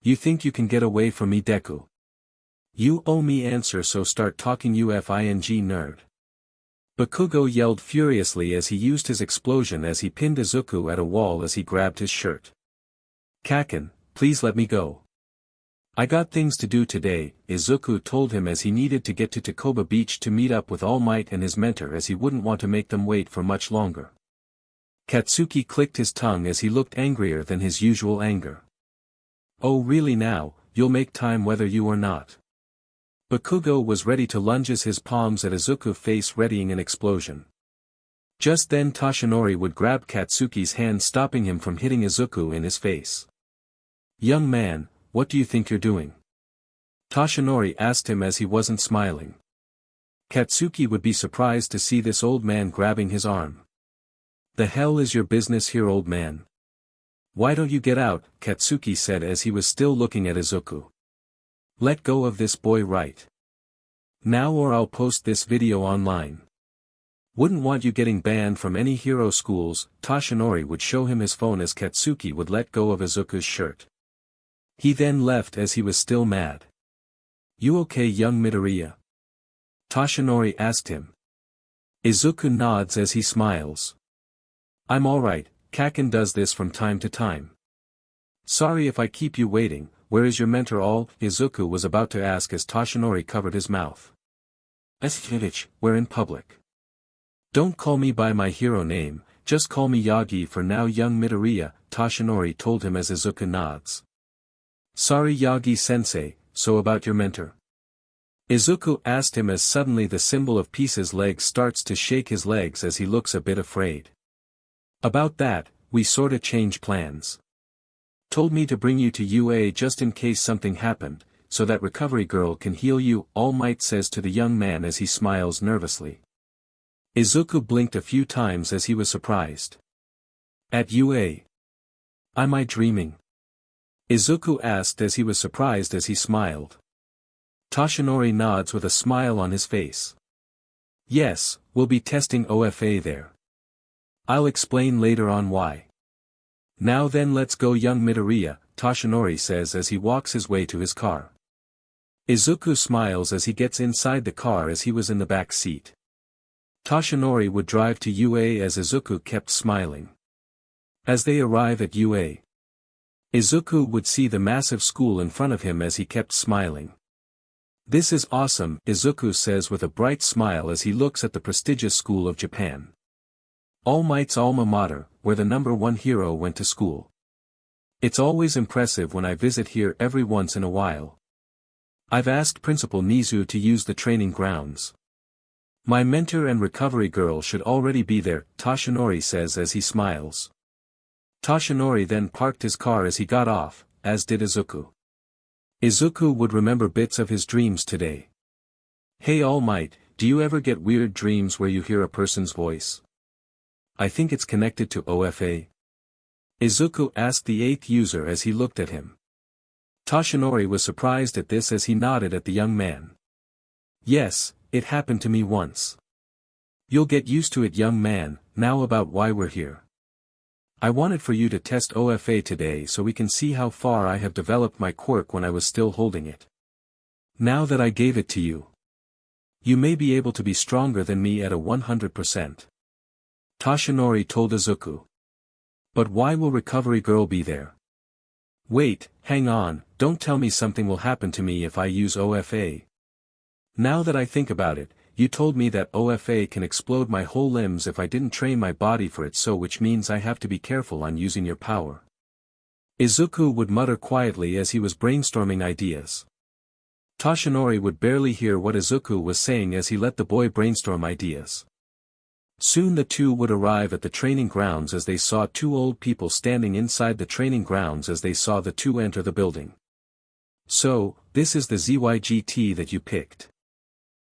You think you can get away from me, Deku? You owe me answer, so start talking, you FING nerd. Bakugo yelled furiously as he used his explosion as he pinned Izuku at a wall as he grabbed his shirt. Kaken, please let me go. I got things to do today, Izuku told him as he needed to get to Takoba Beach to meet up with All Might and his mentor as he wouldn't want to make them wait for much longer. Katsuki clicked his tongue as he looked angrier than his usual anger. Oh really now, you'll make time whether you or not. Bakugo was ready to lunges his palms at Izuku's face, readying an explosion. Just then Toshinori would grab Katsuki's hand, stopping him from hitting Izuku in his face. Young man, what do you think you're doing? Toshinori asked him as he wasn't smiling. Katsuki would be surprised to see this old man grabbing his arm. The hell is your business here, old man? Why don't you get out? Katsuki said as he was still looking at Izuku. Let go of this boy right now or I'll post this video online. Wouldn't want you getting banned from any hero schools. Toshinori would show him his phone as Katsuki would let go of Izuku's shirt. He then left as he was still mad. You okay, young Midoriya? Toshinori asked him. Izuku nods as he smiles. I'm alright, Kaken does this from time to time. Sorry if I keep you waiting, where is your mentor? All Izuku was about to ask as Toshinori covered his mouth. We're in public. Don't call me by my hero name, just call me Yagi for now, young Midoriya, Toshinori told him as Izuku nods. Sorry Yagi-sensei, so about your mentor? Izuku asked him as suddenly the symbol of peace's leg starts to shake his legs as he looks a bit afraid. About that, we sorta changed plans. Told me to bring you to UA just in case something happened, so that recovery girl can heal you, All Might says to the young man as he smiles nervously. Izuku blinked a few times as he was surprised. At UA? Am I dreaming? Izuku asked as he was surprised as he smiled. Toshinori nods with a smile on his face. Yes, we'll be testing OFA there. I'll explain later on why. Now then let's go, young Midoriya, Toshinori says as he walks his way to his car. Izuku smiles as he gets inside the car as he was in the back seat. Toshinori would drive to UA as Izuku kept smiling. As they arrive at UA, Izuku would see the massive school in front of him as he kept smiling. This is awesome, Izuku says with a bright smile as he looks at the prestigious school of Japan. All Might's alma mater, where the #1 hero went to school. It's always impressive when I visit here every once in a while. I've asked Principal Nizu to use the training grounds. My mentor and recovery girl should already be there, Toshinori says as he smiles. Toshinori then parked his car as he got off, as did Izuku. Izuku would remember bits of his dreams today. Hey All Might, do you ever get weird dreams where you hear a person's voice? I think it's connected to OFA. Izuku asked the 8th user as he looked at him. Toshinori was surprised at this as he nodded at the young man. Yes, it happened to me once. You'll get used to it, young man. Now about why we're here. I wanted for you to test OFA today so we can see how far I have developed my quirk when I was still holding it. Now that I gave it to you, you may be able to be stronger than me at a 100%. Toshinori told Izuku. But why will recovery girl be there? Wait, hang on, don't tell me something will happen to me if I use OFA. Now that I think about it, you told me that OFA can explode my whole limbs if I didn't train my body for it, so which means I have to be careful on using your power. Izuku would mutter quietly as he was brainstorming ideas. Toshinori would barely hear what Izuku was saying as he let the boy brainstorm ideas. Soon the two would arrive at the training grounds as they saw two old people standing inside the training grounds as they saw the two enter the building. So, this is the ZYGT that you picked.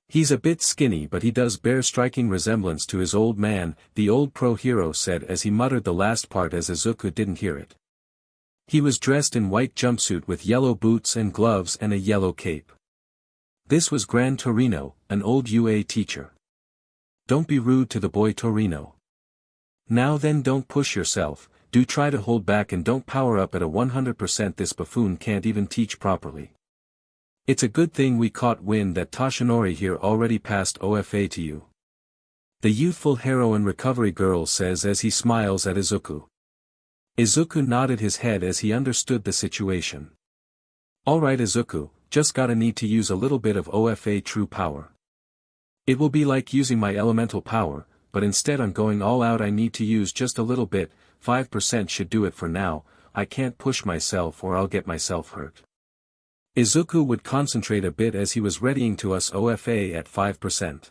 He's a bit skinny but he does bear striking resemblance to his old man, the old pro hero said as he muttered the last part as Izuku didn't hear it. He was dressed in white jumpsuit with yellow boots and gloves and a yellow cape. This was Gran Torino, an old UA teacher. Don't be rude to the boy Torino. Now then, don't push yourself, do try to hold back and don't power up at a 100%. This buffoon can't even teach properly. It's a good thing we caught wind that Toshinori here already passed OFA to you. The youthful heroine recovery girl says as he smiles at Izuku. Izuku nodded his head as he understood the situation. Alright Izuku, just gotta need to use a little bit of OFA true power. It will be like using my elemental power, but instead I'm going all out. I need to use just a little bit, 5% should do it for now. I can't push myself or I'll get myself hurt. Izuku would concentrate a bit as he was readying to us OFA at 5%.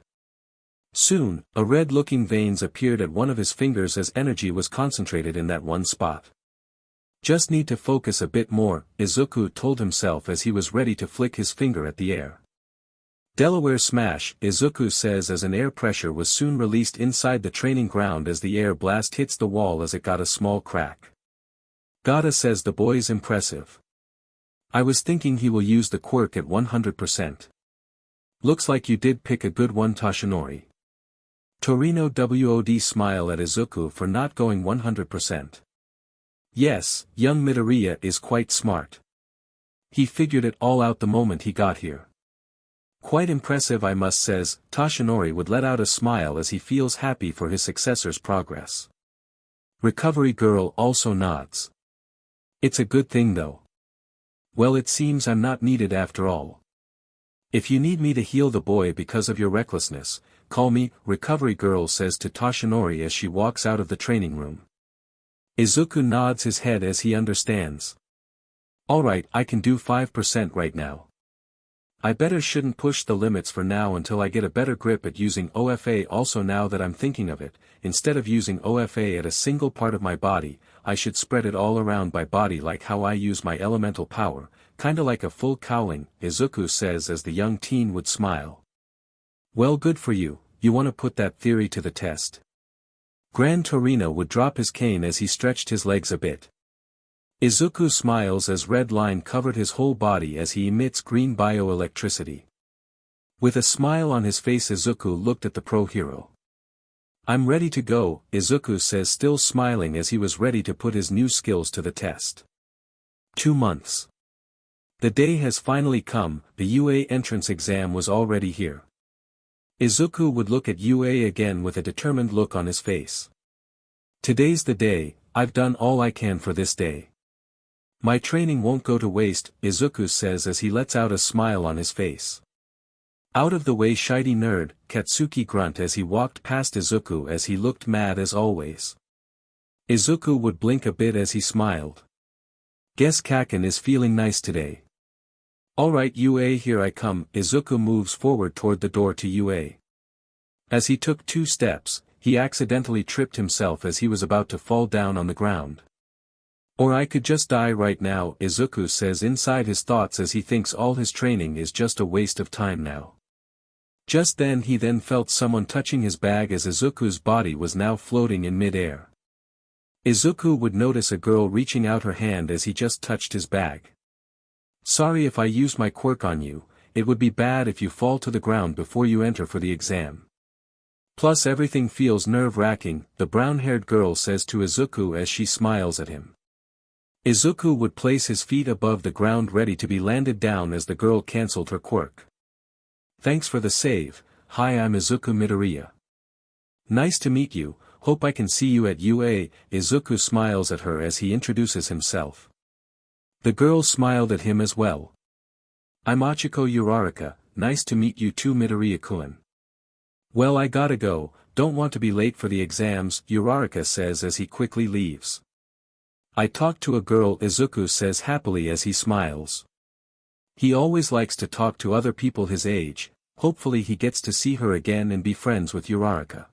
Soon, a red-looking veins appeared at one of his fingers as energy was concentrated in that one spot. Just need to focus a bit more, Izuku told himself as he was ready to flick his finger at the air. Delaware Smash, Izuku says as an air pressure was soon released inside the training ground as the air blast hits the wall as it got a small crack. Gata says the boy's impressive. I was thinking he will use the quirk at 100%. Looks like you did pick a good one Toshinori. Torino WOD smile at Izuku for not going 100%. Yes, young Midoriya is quite smart. He figured it all out the moment he got here. Quite impressive I must says, Toshinori would let out a smile as he feels happy for his successor's progress. Recovery girl also nods. It's a good thing though. Well, it seems I'm not needed after all. If you need me to heal the boy because of your recklessness, call me, recovery girl says to Toshinori as she walks out of the training room. Izuku nods his head as he understands. Alright, I can do 5% right now. I better shouldn't push the limits for now until I get a better grip at using OFA. Also, now that I'm thinking of it, instead of using OFA at a single part of my body, I should spread it all around my body like how I use my elemental power, kinda like a full cowling, Izuku says as the young teen would smile. Well, good for you, you wanna put that theory to the test. Gran Torino would drop his cane as he stretched his legs a bit. Izuku smiles as red line covered his whole body as he emits green bioelectricity. With a smile on his face, Izuku looked at the pro hero. I'm ready to go, Izuku says, still smiling as he was ready to put his new skills to the test. 2 months. The day has finally come, the UA entrance exam was already here. Izuku would look at UA again with a determined look on his face. Today's the day, I've done all I can for this day. My training won't go to waste, Izuku says as he lets out a smile on his face. Out of the way, shiny nerd, Katsuki grunt as he walked past Izuku as he looked mad as always. Izuku would blink a bit as he smiled. Guess Kaken is feeling nice today. Alright UA, here I come. Izuku moves forward toward the door to UA. As he took 2 steps, he accidentally tripped himself as he was about to fall down on the ground. Or I could just die right now, Izuku says inside his thoughts as he thinks all his training is just a waste of time now. Just then he felt someone touching his bag as Izuku's body was now floating in mid-air. Izuku would notice a girl reaching out her hand as he just touched his bag. Sorry if I used my quirk on you, it would be bad if you fall to the ground before you enter for the exam. Plus everything feels nerve-wracking, the brown-haired girl says to Izuku as she smiles at him. Izuku would place his feet above the ground ready to be landed down as the girl cancelled her quirk. Thanks for the save. Hi, I'm Izukumidoriya. Nice to meet you, hope I can see you at UA, Izuku smiles at her as he introduces himself. The girl smiled at him as well. I'm Achiko Uraraka, nice to meet you too Midoriya-kun. Well, I gotta go, don't want to be late for the exams, Uraraka says as he quickly leaves. I talked to a girl, Izuku says happily as he smiles. He always likes to talk to other people his age, hopefully he gets to see her again and be friends with Uraraka.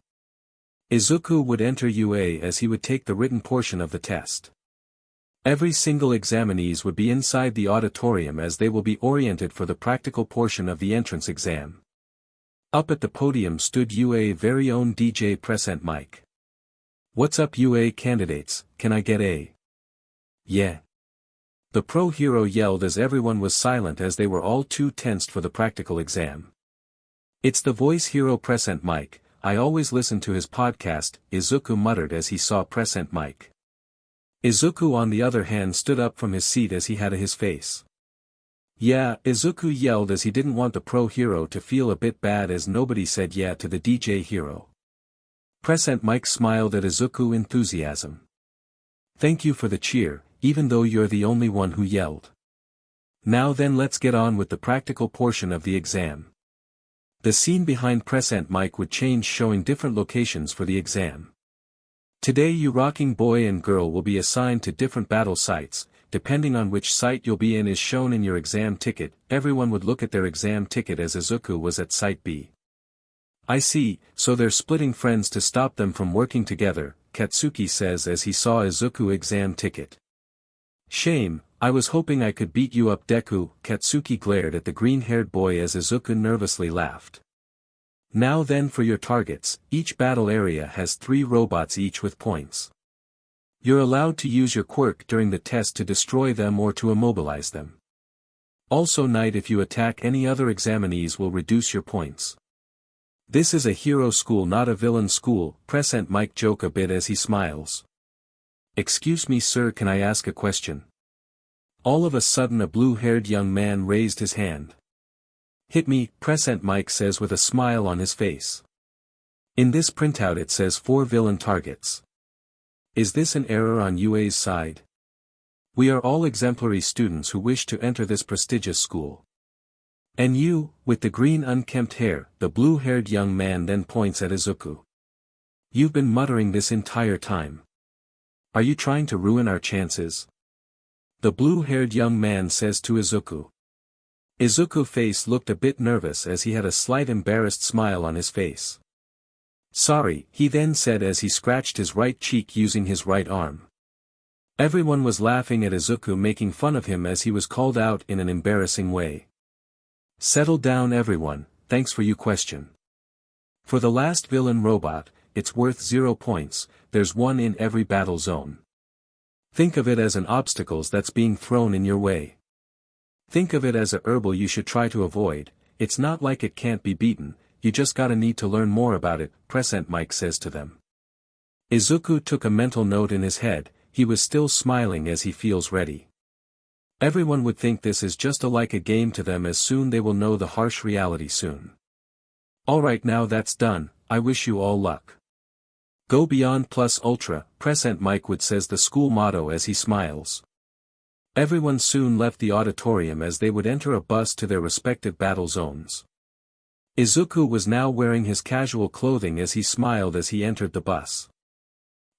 Izuku would enter UA as he would take the written portion of the test. Every single examinees would be inside the auditorium as they will be oriented for the practical portion of the entrance exam. Up at the podium stood UA very own DJ Present Mike. "What's up UA candidates, can I get a yeah?" The pro hero yelled as everyone was silent as they were all too tensed for the practical exam. "It's the voice hero Present Mike, I always listen to his podcast," Izuku muttered as he saw Present Mike. Izuku on the other hand stood up from his seat as he had his face. "Yeah," Izuku yelled as he didn't want the pro hero to feel a bit bad as nobody said yeah to the DJ hero. Present Mike smiled at Izuku enthusiasm. "Thank you for the cheer, even though you're the only one who yelled. Now then let's get on with the practical portion of the exam." The scene behind Present Mike would change showing different locations for the exam. Today you rocking boy and girl will be assigned to different battle sites, depending on which site you'll be in is shown in your exam ticket. Everyone would look at their exam ticket as Izuku was at site B. "I see, so they're splitting friends to stop them from working together," Katsuki says as he saw Izuku exam ticket. "Shame, I was hoping I could beat you up Deku," Katsuki glared at the green-haired boy as Izuku nervously laughed. "Now then for your targets, each battle area has 3 robots each with points. You're allowed to use your quirk during the test to destroy them or to immobilize them. Also Knight if you attack any other examinees will reduce your points. This is a hero school not a villain school," Present Mike joke a bit as he smiles. "Excuse me sir, can I ask a question?" All of a sudden a blue-haired young man raised his hand. "Hit me," Present Mike says with a smile on his face. In this printout it says 4 villain targets. Is this an error on UA's side? We are all exemplary students who wish to enter this prestigious school. And you, with the green unkempt hair, the blue-haired young man then points at Izuku. "You've been muttering this entire time. Are you trying to ruin our chances?" The blue-haired young man says to Izuku. Izuku's face looked a bit nervous as he had a slight embarrassed smile on his face. "Sorry," he then said as he scratched his right cheek using his right arm. Everyone was laughing at Izuku making fun of him as he was called out in an embarrassing way. "Settle down everyone, thanks for your question. For the last villain robot, it's worth 0 points, there's 1 in every battle zone. Think of it as an obstacles that's being thrown in your way. Think of it as a herbal you should try to avoid, it's not like it can't be beaten, you just gotta need to learn more about it," Present Mike says to them. Izuku took a mental note in his head, he was still smiling as he feels ready. Everyone would think this is just like a game to them as soon they will know the harsh reality soon. "Alright now that's done, I wish you all luck. Go beyond plus ultra," Present Mike would says the school motto as he smiles. Everyone soon left the auditorium as they would enter a bus to their respective battle zones. Izuku was now wearing his casual clothing as he smiled as he entered the bus.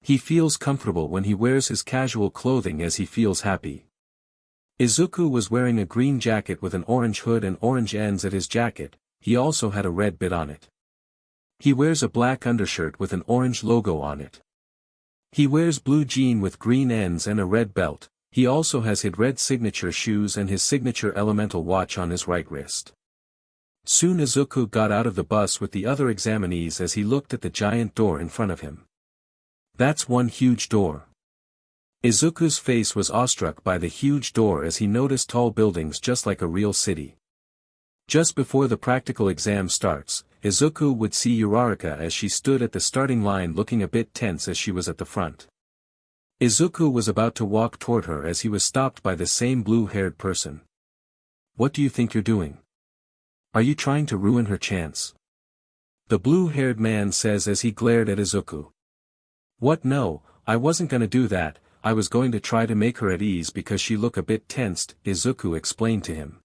He feels comfortable when he wears his casual clothing as he feels happy. Izuku was wearing a green jacket with an orange hood and orange ends at his jacket, he also had a red bit on it. He wears a black undershirt with an orange logo on it. He wears blue jean with green ends and a red belt, he also has his red signature shoes and his signature elemental watch on his right wrist. Soon Izuku got out of the bus with the other examinees as he looked at the giant door in front of him. That's one huge door. Izuku's face was awestruck by the huge door as he noticed tall buildings just like a real city. Just before the practical exam starts, Izuku would see Uraraka as she stood at the starting line looking a bit tense as she was at the front. Izuku was about to walk toward her as he was stopped by the same blue-haired person. "What do you think you're doing? Are you trying to ruin her chance?" The blue-haired man says as he glared at Izuku. "What, no, I wasn't gonna do that, I was going to try to make her at ease because she looked a bit tensed," Izuku explained to him.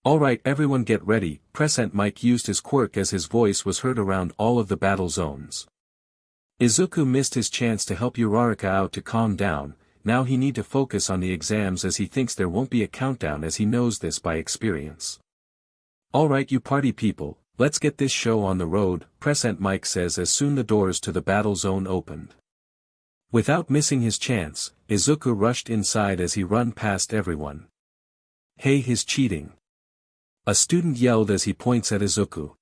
"Alright everyone get ready," Present Mike used his quirk as his voice was heard around all of the battle zones. Izuku missed his chance to help Uraraka out to calm down, now he need to focus on the exams as he thinks there won't be a countdown as he knows this by experience. Alright you party people, let's get this show on the road, Present Mike says as soon the doors to the battle zone opened. Without missing his chance, Izuku rushed inside as he run past everyone. Hey he's cheating. A student yelled as he points at Izuku.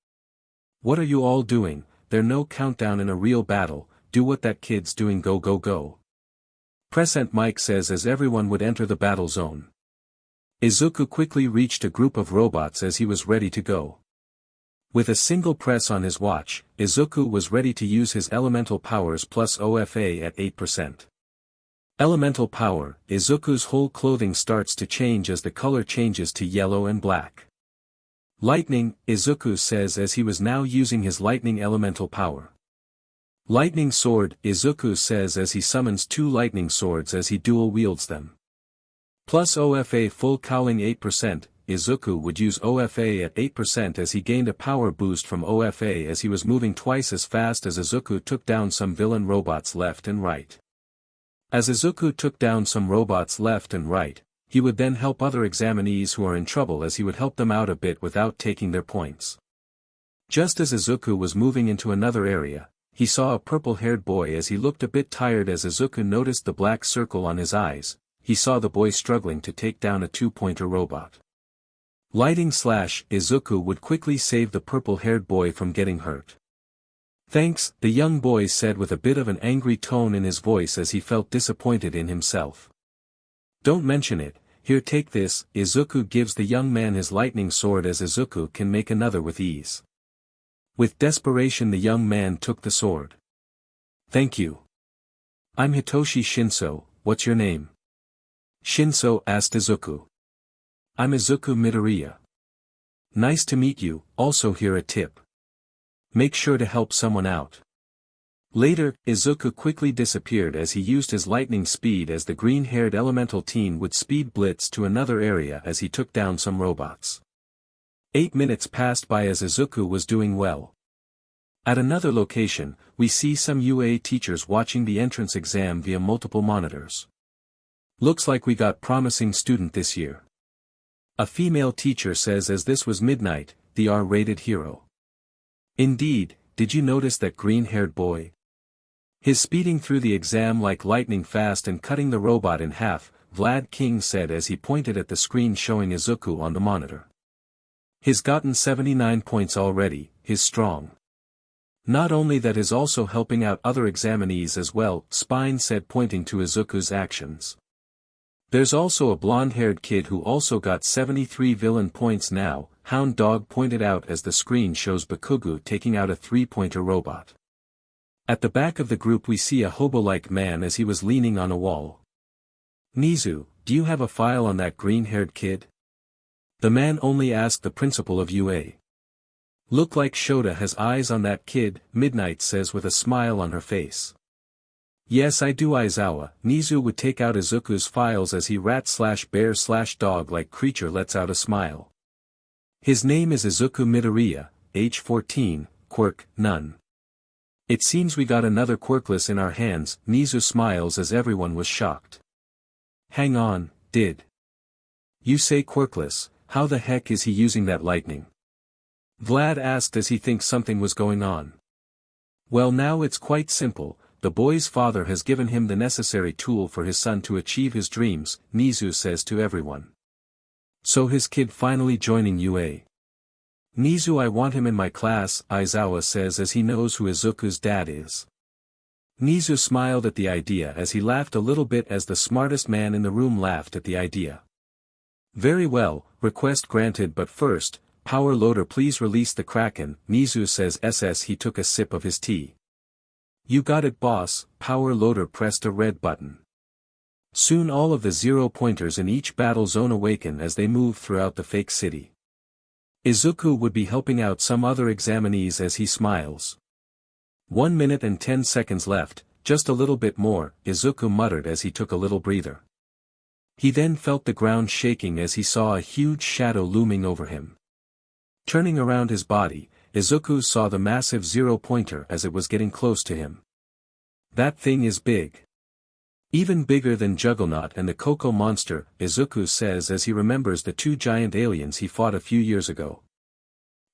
What are you all doing? There's no countdown in a real battle, do what that kid's doing, go go go. Present Mike says as everyone would enter the battle zone. Izuku quickly reached a group of robots as he was ready to go. With a single press on his watch, Izuku was ready to use his elemental powers plus OFA at 8%. Elemental power, Izuku's whole clothing starts to change as the color changes to yellow and black. Lightning, Izuku says as he was now using his lightning elemental power. Lightning sword, Izuku says as he summons 2 lightning swords as he dual wields them. Plus OFA full cowling 8%, Izuku would use OFA at 8% as he gained a power boost from OFA as he was moving twice as fast as Izuku took down some villain robots left and right. As Izuku took down some robots left and right, he would then help other examinees who are in trouble as he would help them out a bit without taking their points. Just as Izuku was moving into another area, he saw a purple-haired boy as he looked a bit tired as Izuku noticed the black circle on his eyes, he saw the boy struggling to take down a 2-pointer robot. Lighting slash, Izuku would quickly save the purple-haired boy from getting hurt. Thanks, the young boy said with a bit of an angry tone in his voice as he felt disappointed in himself. Don't mention it, here take this, Izuku gives the young man his lightning sword as Izuku can make another with ease. With desperation the young man took the sword. Thank you. I'm Hitoshi Shinso, what's your name? Shinso asked Izuku. I'm Izukumidoriya. Nice to meet you, also here a tip. Make sure to help someone out. Later, Izuku quickly disappeared as he used his lightning speed as the green-haired elemental teen would speed blitz to another area as he took down some robots. 8 minutes passed by as Izuku was doing well. At another location, we see some UA teachers watching the entrance exam via multiple monitors. Looks like we got promising student this year. A female teacher says as this was midnight, the R-rated hero. Indeed, did you notice that green-haired boy? His speeding through the exam like lightning fast and cutting the robot in half, Vlad King said as he pointed at the screen showing Izuku on the monitor. He's gotten 79 points already, he's strong. Not only that is also helping out other examinees as well, Spine said pointing to Izuku's actions. There's also a blonde-haired kid who also got 73 villain points now, Hound Dog pointed out as the screen shows Bakugou taking out a 3-pointer robot. At the back of the group we see a hobo-like man as he was leaning on a wall. Nizu, do you have a file on that green-haired kid? The man only asked the principal of UA. Look like Shota has eyes on that kid, Midnight says with a smile on her face. Yes I do Aizawa, Nizu would take out Izuku's files as he rat-slash-bear-slash-dog like creature lets out a smile. His name is Izukumidoriya, age 14, quirk, none. It seems we got another quirkless in our hands, Nizu smiles as everyone was shocked. Hang on, did you say quirkless, how the heck is he using that lightning? Vlad asked as he thinks something was going on. Well now it's quite simple, the boy's father has given him the necessary tool for his son to achieve his dreams, Nizu says to everyone. So his kid finally joining UA. Nizu I want him in my class, Aizawa says as he knows who Izuku's dad is. Nizu smiled at the idea as he laughed a little bit as the smartest man in the room laughed at the idea. Very well, request granted but first, Power Loader please release the Kraken, Nizu says SS he took a sip of his tea. You got it boss, Power Loader pressed a red button. Soon all of the 0-pointers in each battle zone awaken as they move throughout the fake city. Izuku would be helping out some other examinees as he smiles. 1 minute and 10 seconds left, just a little bit more, Izuku muttered as he took a little breather. He then felt the ground shaking as he saw a huge shadow looming over him. Turning around his body, Izuku saw the massive 0-pointer as it was getting close to him. That thing is big. Even bigger than Juggernaut and the Coco Monster, Izuku says as he remembers the two giant aliens he fought a few years ago.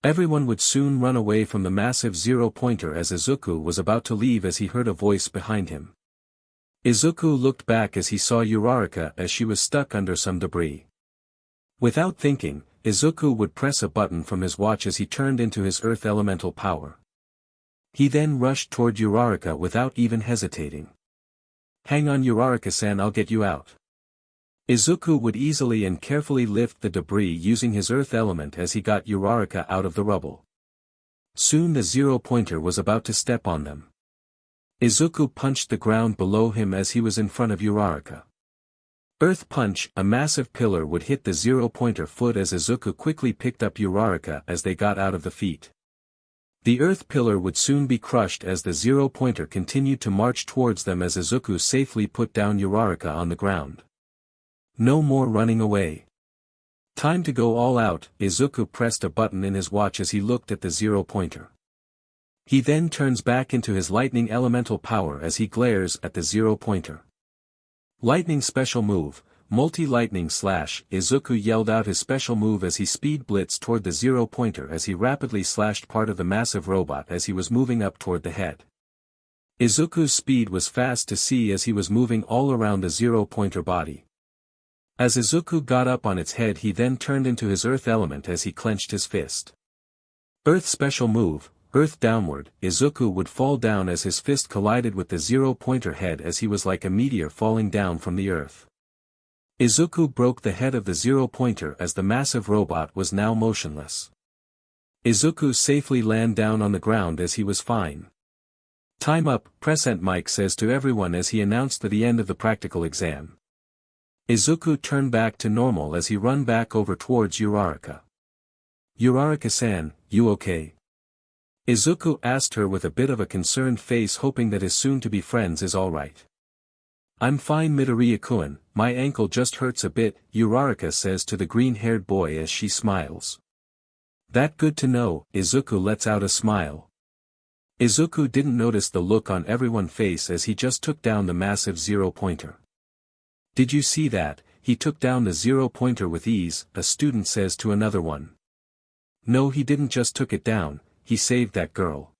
Everyone would soon run away from the massive zero-pointer as Izuku was about to leave as he heard a voice behind him. Izuku looked back as he saw Uraraka as she was stuck under some debris. Without thinking, Izuku would press a button from his watch as he turned into his earth elemental power. He then rushed toward Uraraka without even hesitating. "Hang on Uraraka-san, I'll get you out." Izuku would easily and carefully lift the debris using his earth element as he got Uraraka out of the rubble. Soon the zero-pointer was about to step on them. Izuku punched the ground below him as he was in front of Uraraka. Earth Punch, a massive pillar would hit the zero-pointer foot as Izuku quickly picked up Uraraka as they got out of the feet. The earth pillar would soon be crushed as the zero-pointer continued to march towards them as Izuku safely put down Uraraka on the ground. No more running away. Time to go all out, Izuku pressed a button in his watch as he looked at the zero-pointer. He then turns back into his lightning elemental power as he glares at the zero-pointer. Lightning special move, multi-lightning slash, Izuku yelled out his special move as he speed blitzed toward the zero-pointer as he rapidly slashed part of the massive robot as he was moving up toward the head. Izuku's speed was fast to see as he was moving all around the zero-pointer body. As Izuku got up on its head he then turned into his earth element as he clenched his fist. Earth special move, earth downward, Izuku would fall down as his fist collided with the zero-pointer head as he was like a meteor falling down from the earth. Izuku broke the head of the zero-pointer as the massive robot was now motionless. Izuku safely landed down on the ground as he was fine. "Time up," Present Mike says to everyone as he announced the end of the practical exam. Izuku turned back to normal as he ran back over towards Uraraka. "Uraraka-san, you okay?" Izuku asked her with a bit of a concerned face hoping that his soon-to-be friends is alright. "I'm fine Midoriya-kun, my ankle just hurts a bit," Uraraka says to the green-haired boy as she smiles. "That good to know," Izuku lets out a smile. Izuku didn't notice the look on everyone's face as he just took down the massive zero-pointer. "Did you see that? He took down the zero-pointer with ease," a student says to another one. "No, he didn't just took it down, he saved that girl."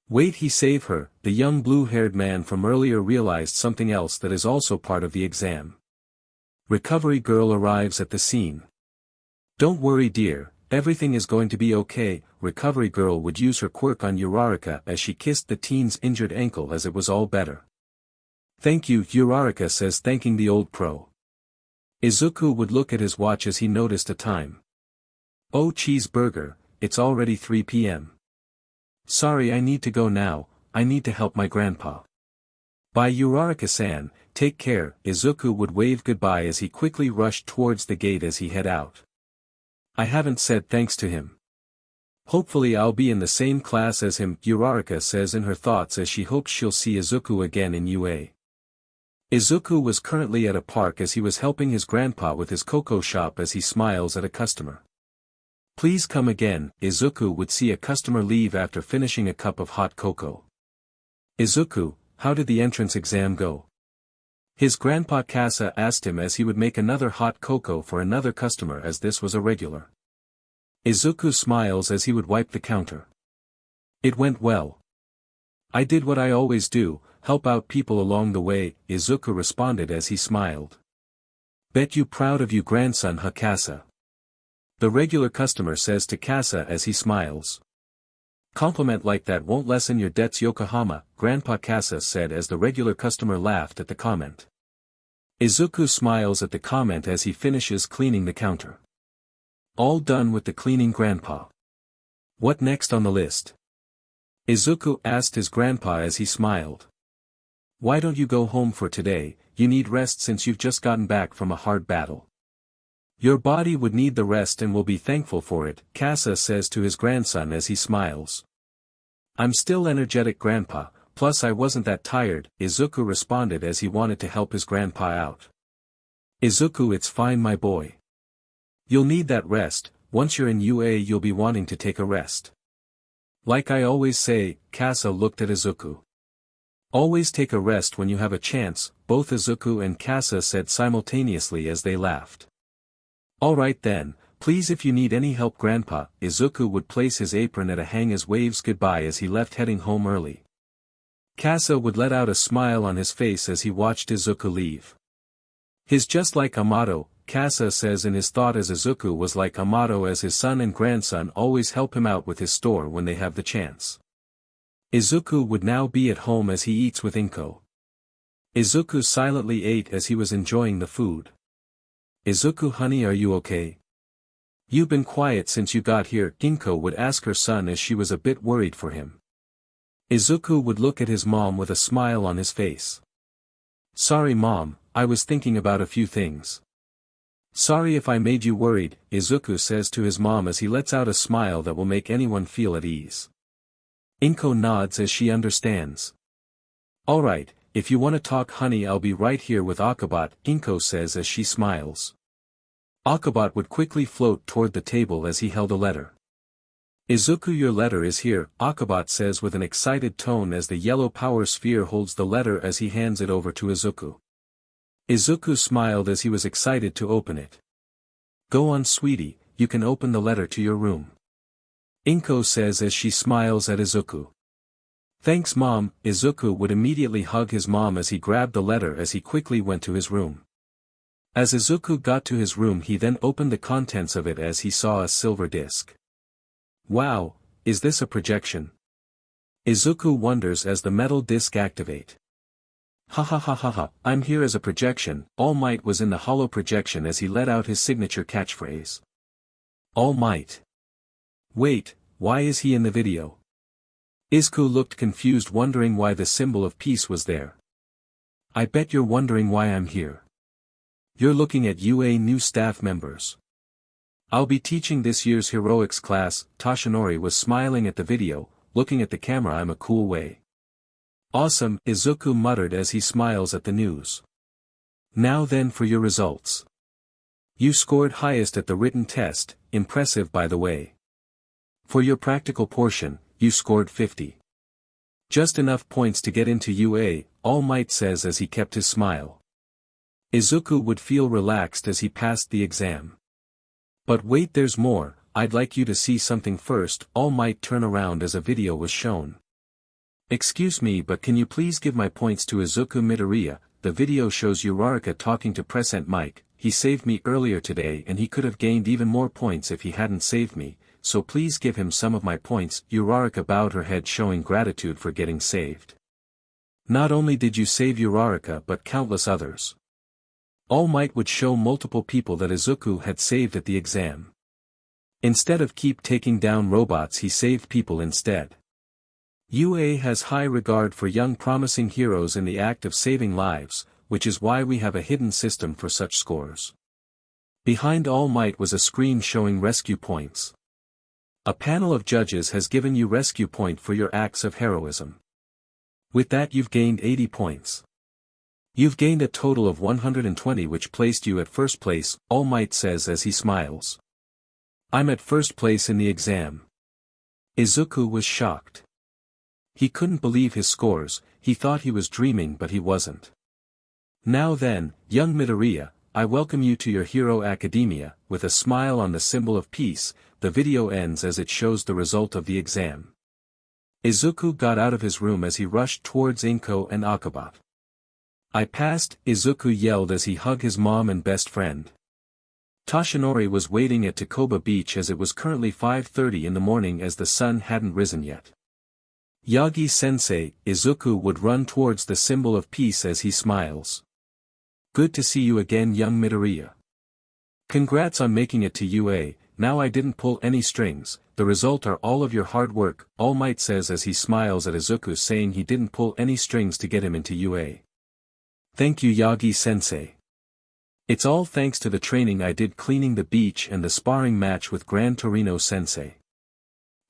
"Wait, he saved her," the young blue-haired man from earlier realized something else that is also part of the exam. Recovery girl arrives at the scene. "Don't worry dear, everything is going to be okay," Recovery girl would use her quirk on Uraraka as she kissed the teen's injured ankle as it was all better. "Thank you," Uraraka says thanking the old pro. Izuku would look at his watch as he noticed a time. "Oh cheeseburger, it's already 3 p.m. Sorry, I need to go now, I need to help my grandpa." "Bye Uraraka-san, take care," Izuku would wave goodbye as he quickly rushed towards the gate as he head out. "I haven't said thanks to him. Hopefully I'll be in the same class as him," Uraraka says in her thoughts as she hopes she'll see Izuku again in UA. Izuku was currently at a park as he was helping his grandpa with his cocoa shop as he smiles at a customer. "Please come again," Izuku would see a customer leave after finishing a cup of hot cocoa. "Izuku, how did the entrance exam go?" His grandpa Kasa asked him as he would make another hot cocoa for another customer as this was a regular. Izuku smiles as he would wipe the counter. "It went well. I did what I always do, help out people along the way," Izuku responded as he smiled. "Bet you proud of you grandson Kasa," the regular customer says to Kasa as he smiles. "Compliment like that won't lessen your debts Yokohama," Grandpa Kasa said as the regular customer laughed at the comment. Izuku smiles at the comment as he finishes cleaning the counter. All done with the cleaning grandpa. What next on the list? Izuku asked his grandpa as he smiled. "Why don't you go home for today? You need rest since you've just gotten back from a hard battle. Your body would need the rest and will be thankful for it," Kasa says to his grandson as he smiles. "I'm still energetic grandpa, plus I wasn't that tired," Izuku responded as he wanted to help his grandpa out. "Izuku, it's fine my boy. You'll need that rest, once you're in UA you'll be wanting to take a rest. Like I always say," Kasa looked at Izuku. Always take a rest when you have a chance, both Izuku and Kasa said simultaneously as they laughed. Alright then, please if you need any help Grandpa, Izuku would place his apron at a hang as waves goodbye as he left heading home early. Kasa would let out a smile on his face as he watched Izuku leave. He's just like Amato, Kasa says in his thought as Izuku was like Amato as his son and grandson always help him out with his store when they have the chance. Izuku would now be at home as he eats with Inko. Izuku silently ate as he was enjoying the food. Izuku honey are you okay? You've been quiet since you got here, Inko would ask her son as she was a bit worried for him. Izuku would look at his mom with a smile on his face. Sorry mom, I was thinking about a few things. Sorry if I made you worried, Izuku says to his mom as he lets out a smile that will make anyone feel at ease. Inko nods as she understands. Alright, if you want to talk honey I'll be right here with Akabot, Inko says as she smiles. Akabot would quickly float toward the table as he held a letter. Izuku your letter is here, Akabot says with an excited tone as the yellow power sphere holds the letter as he hands it over to Izuku. Izuku smiled as he was excited to open it. Go on sweetie, you can open the letter to your room. Inko says as she smiles at Izuku. Thanks mom, Izuku would immediately hug his mom as he grabbed the letter as he quickly went to his room. As Izuku got to his room he then opened the contents of it as he saw a silver disc. Wow, is this a projection? Izuku wonders as the metal disc activate. Ha ha ha ha ha, I'm here as a projection, All Might was in the hollow projection as he let out his signature catchphrase. All Might. Wait, why is he in the video? Izuku looked confused wondering why the symbol of peace was there. I bet you're wondering why I'm here. You're looking at UA new staff members. I'll be teaching this year's heroics class, Toshinori was smiling at the video, looking at the camera I'm a cool way. Awesome, Izuku muttered as he smiles at the news. Now then for your results. You scored highest at the written test, impressive by the way. For your practical portion, you scored 50. Just enough points to get into UA, All Might says as he kept his smile. Izuku would feel relaxed as he passed the exam. But wait there's more, I'd like you to see something first, All Might turn around as a video was shown. Excuse me but can you please give my points to izukumidoriya, the video shows Uraraka talking to Present Mike, he saved me earlier today and he could have gained even more points if he hadn't saved me, so please give him some of my points, Uraraka bowed her head showing gratitude for getting saved. Not only did you save Uraraka but countless others. All Might would show multiple people that Izuku had saved at the exam. Instead of keep taking down robots he saved people instead. UA has high regard for young promising heroes in the act of saving lives, which is why we have a hidden system for such scores. Behind All Might was a screen showing rescue points. A panel of judges has given you rescue point for your acts of heroism. With that you've gained 80 points. You've gained a total of 120 which placed you at first place, All Might says as he smiles. I'm at first place in the exam. Izuku was shocked. He couldn't believe his scores, he thought he was dreaming but he wasn't. Now then, young Midoriya, I welcome you to your hero academia, with a smile on the symbol of peace, the video ends as it shows the result of the exam. Izuku got out of his room as he rushed towards Inko and Akabot. I passed, Izuku yelled as he hugged his mom and best friend. Toshinori was waiting at Takoba Beach as it was currently 5:30 in the morning as the sun hadn't risen yet. Yagi-sensei, Izuku would run towards the symbol of peace as he smiles. Good to see you again young Midoriya. Congrats on making it to UA, now I didn't pull any strings, the result are all of your hard work, All Might says as he smiles at Izuku saying he didn't pull any strings to get him into UA. Thank you Yagi-sensei. It's all thanks to the training I did cleaning the beach and the sparring match with Gran Torino-sensei.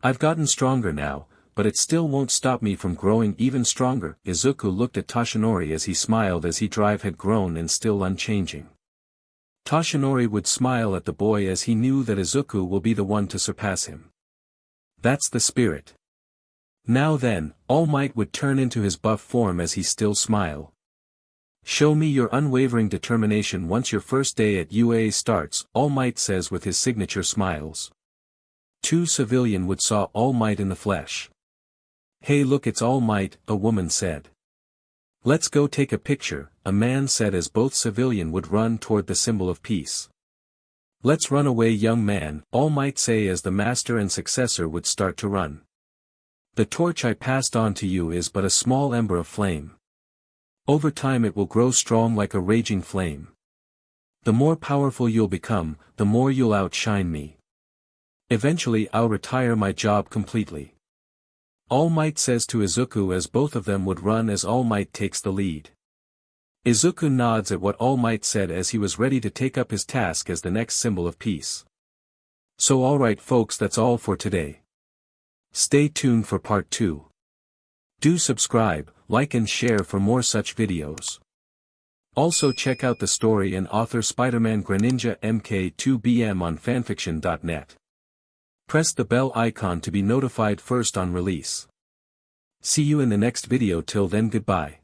I've gotten stronger now, but it still won't stop me from growing even stronger. Izuku looked at Toshinori as he smiled as he drive had grown and still unchanging. Toshinori would smile at the boy as he knew that Izuku will be the one to surpass him. That's the spirit. Now then, All Might would turn into his buff form as he still smile. Show me your unwavering determination once your first day at UA starts, All Might says with his signature smiles. 2 Civilian would saw All Might in the flesh. Hey look, it's All Might, a woman said. Let's go take a picture, a man said as both Civilian would run toward the symbol of peace. Let's run away young man, All Might say as the master and successor would start to run. The torch I passed on to you is but a small ember of flame. Over time it will grow strong like a raging flame. The more powerful you'll become, the more you'll outshine me. Eventually I'll retire my job completely. All Might says to Izuku as both of them would run as All Might takes the lead. Izuku nods at what All Might said as he was ready to take up his task as the next symbol of peace. So alright folks, that's all for today. Stay tuned for part 2. Do subscribe, like and share for more such videos. Also check out the story and author Spider-Man Greninja MK2BM on fanfiction.net. Press the bell icon to be notified first on release. See you in the next video. Till then, goodbye.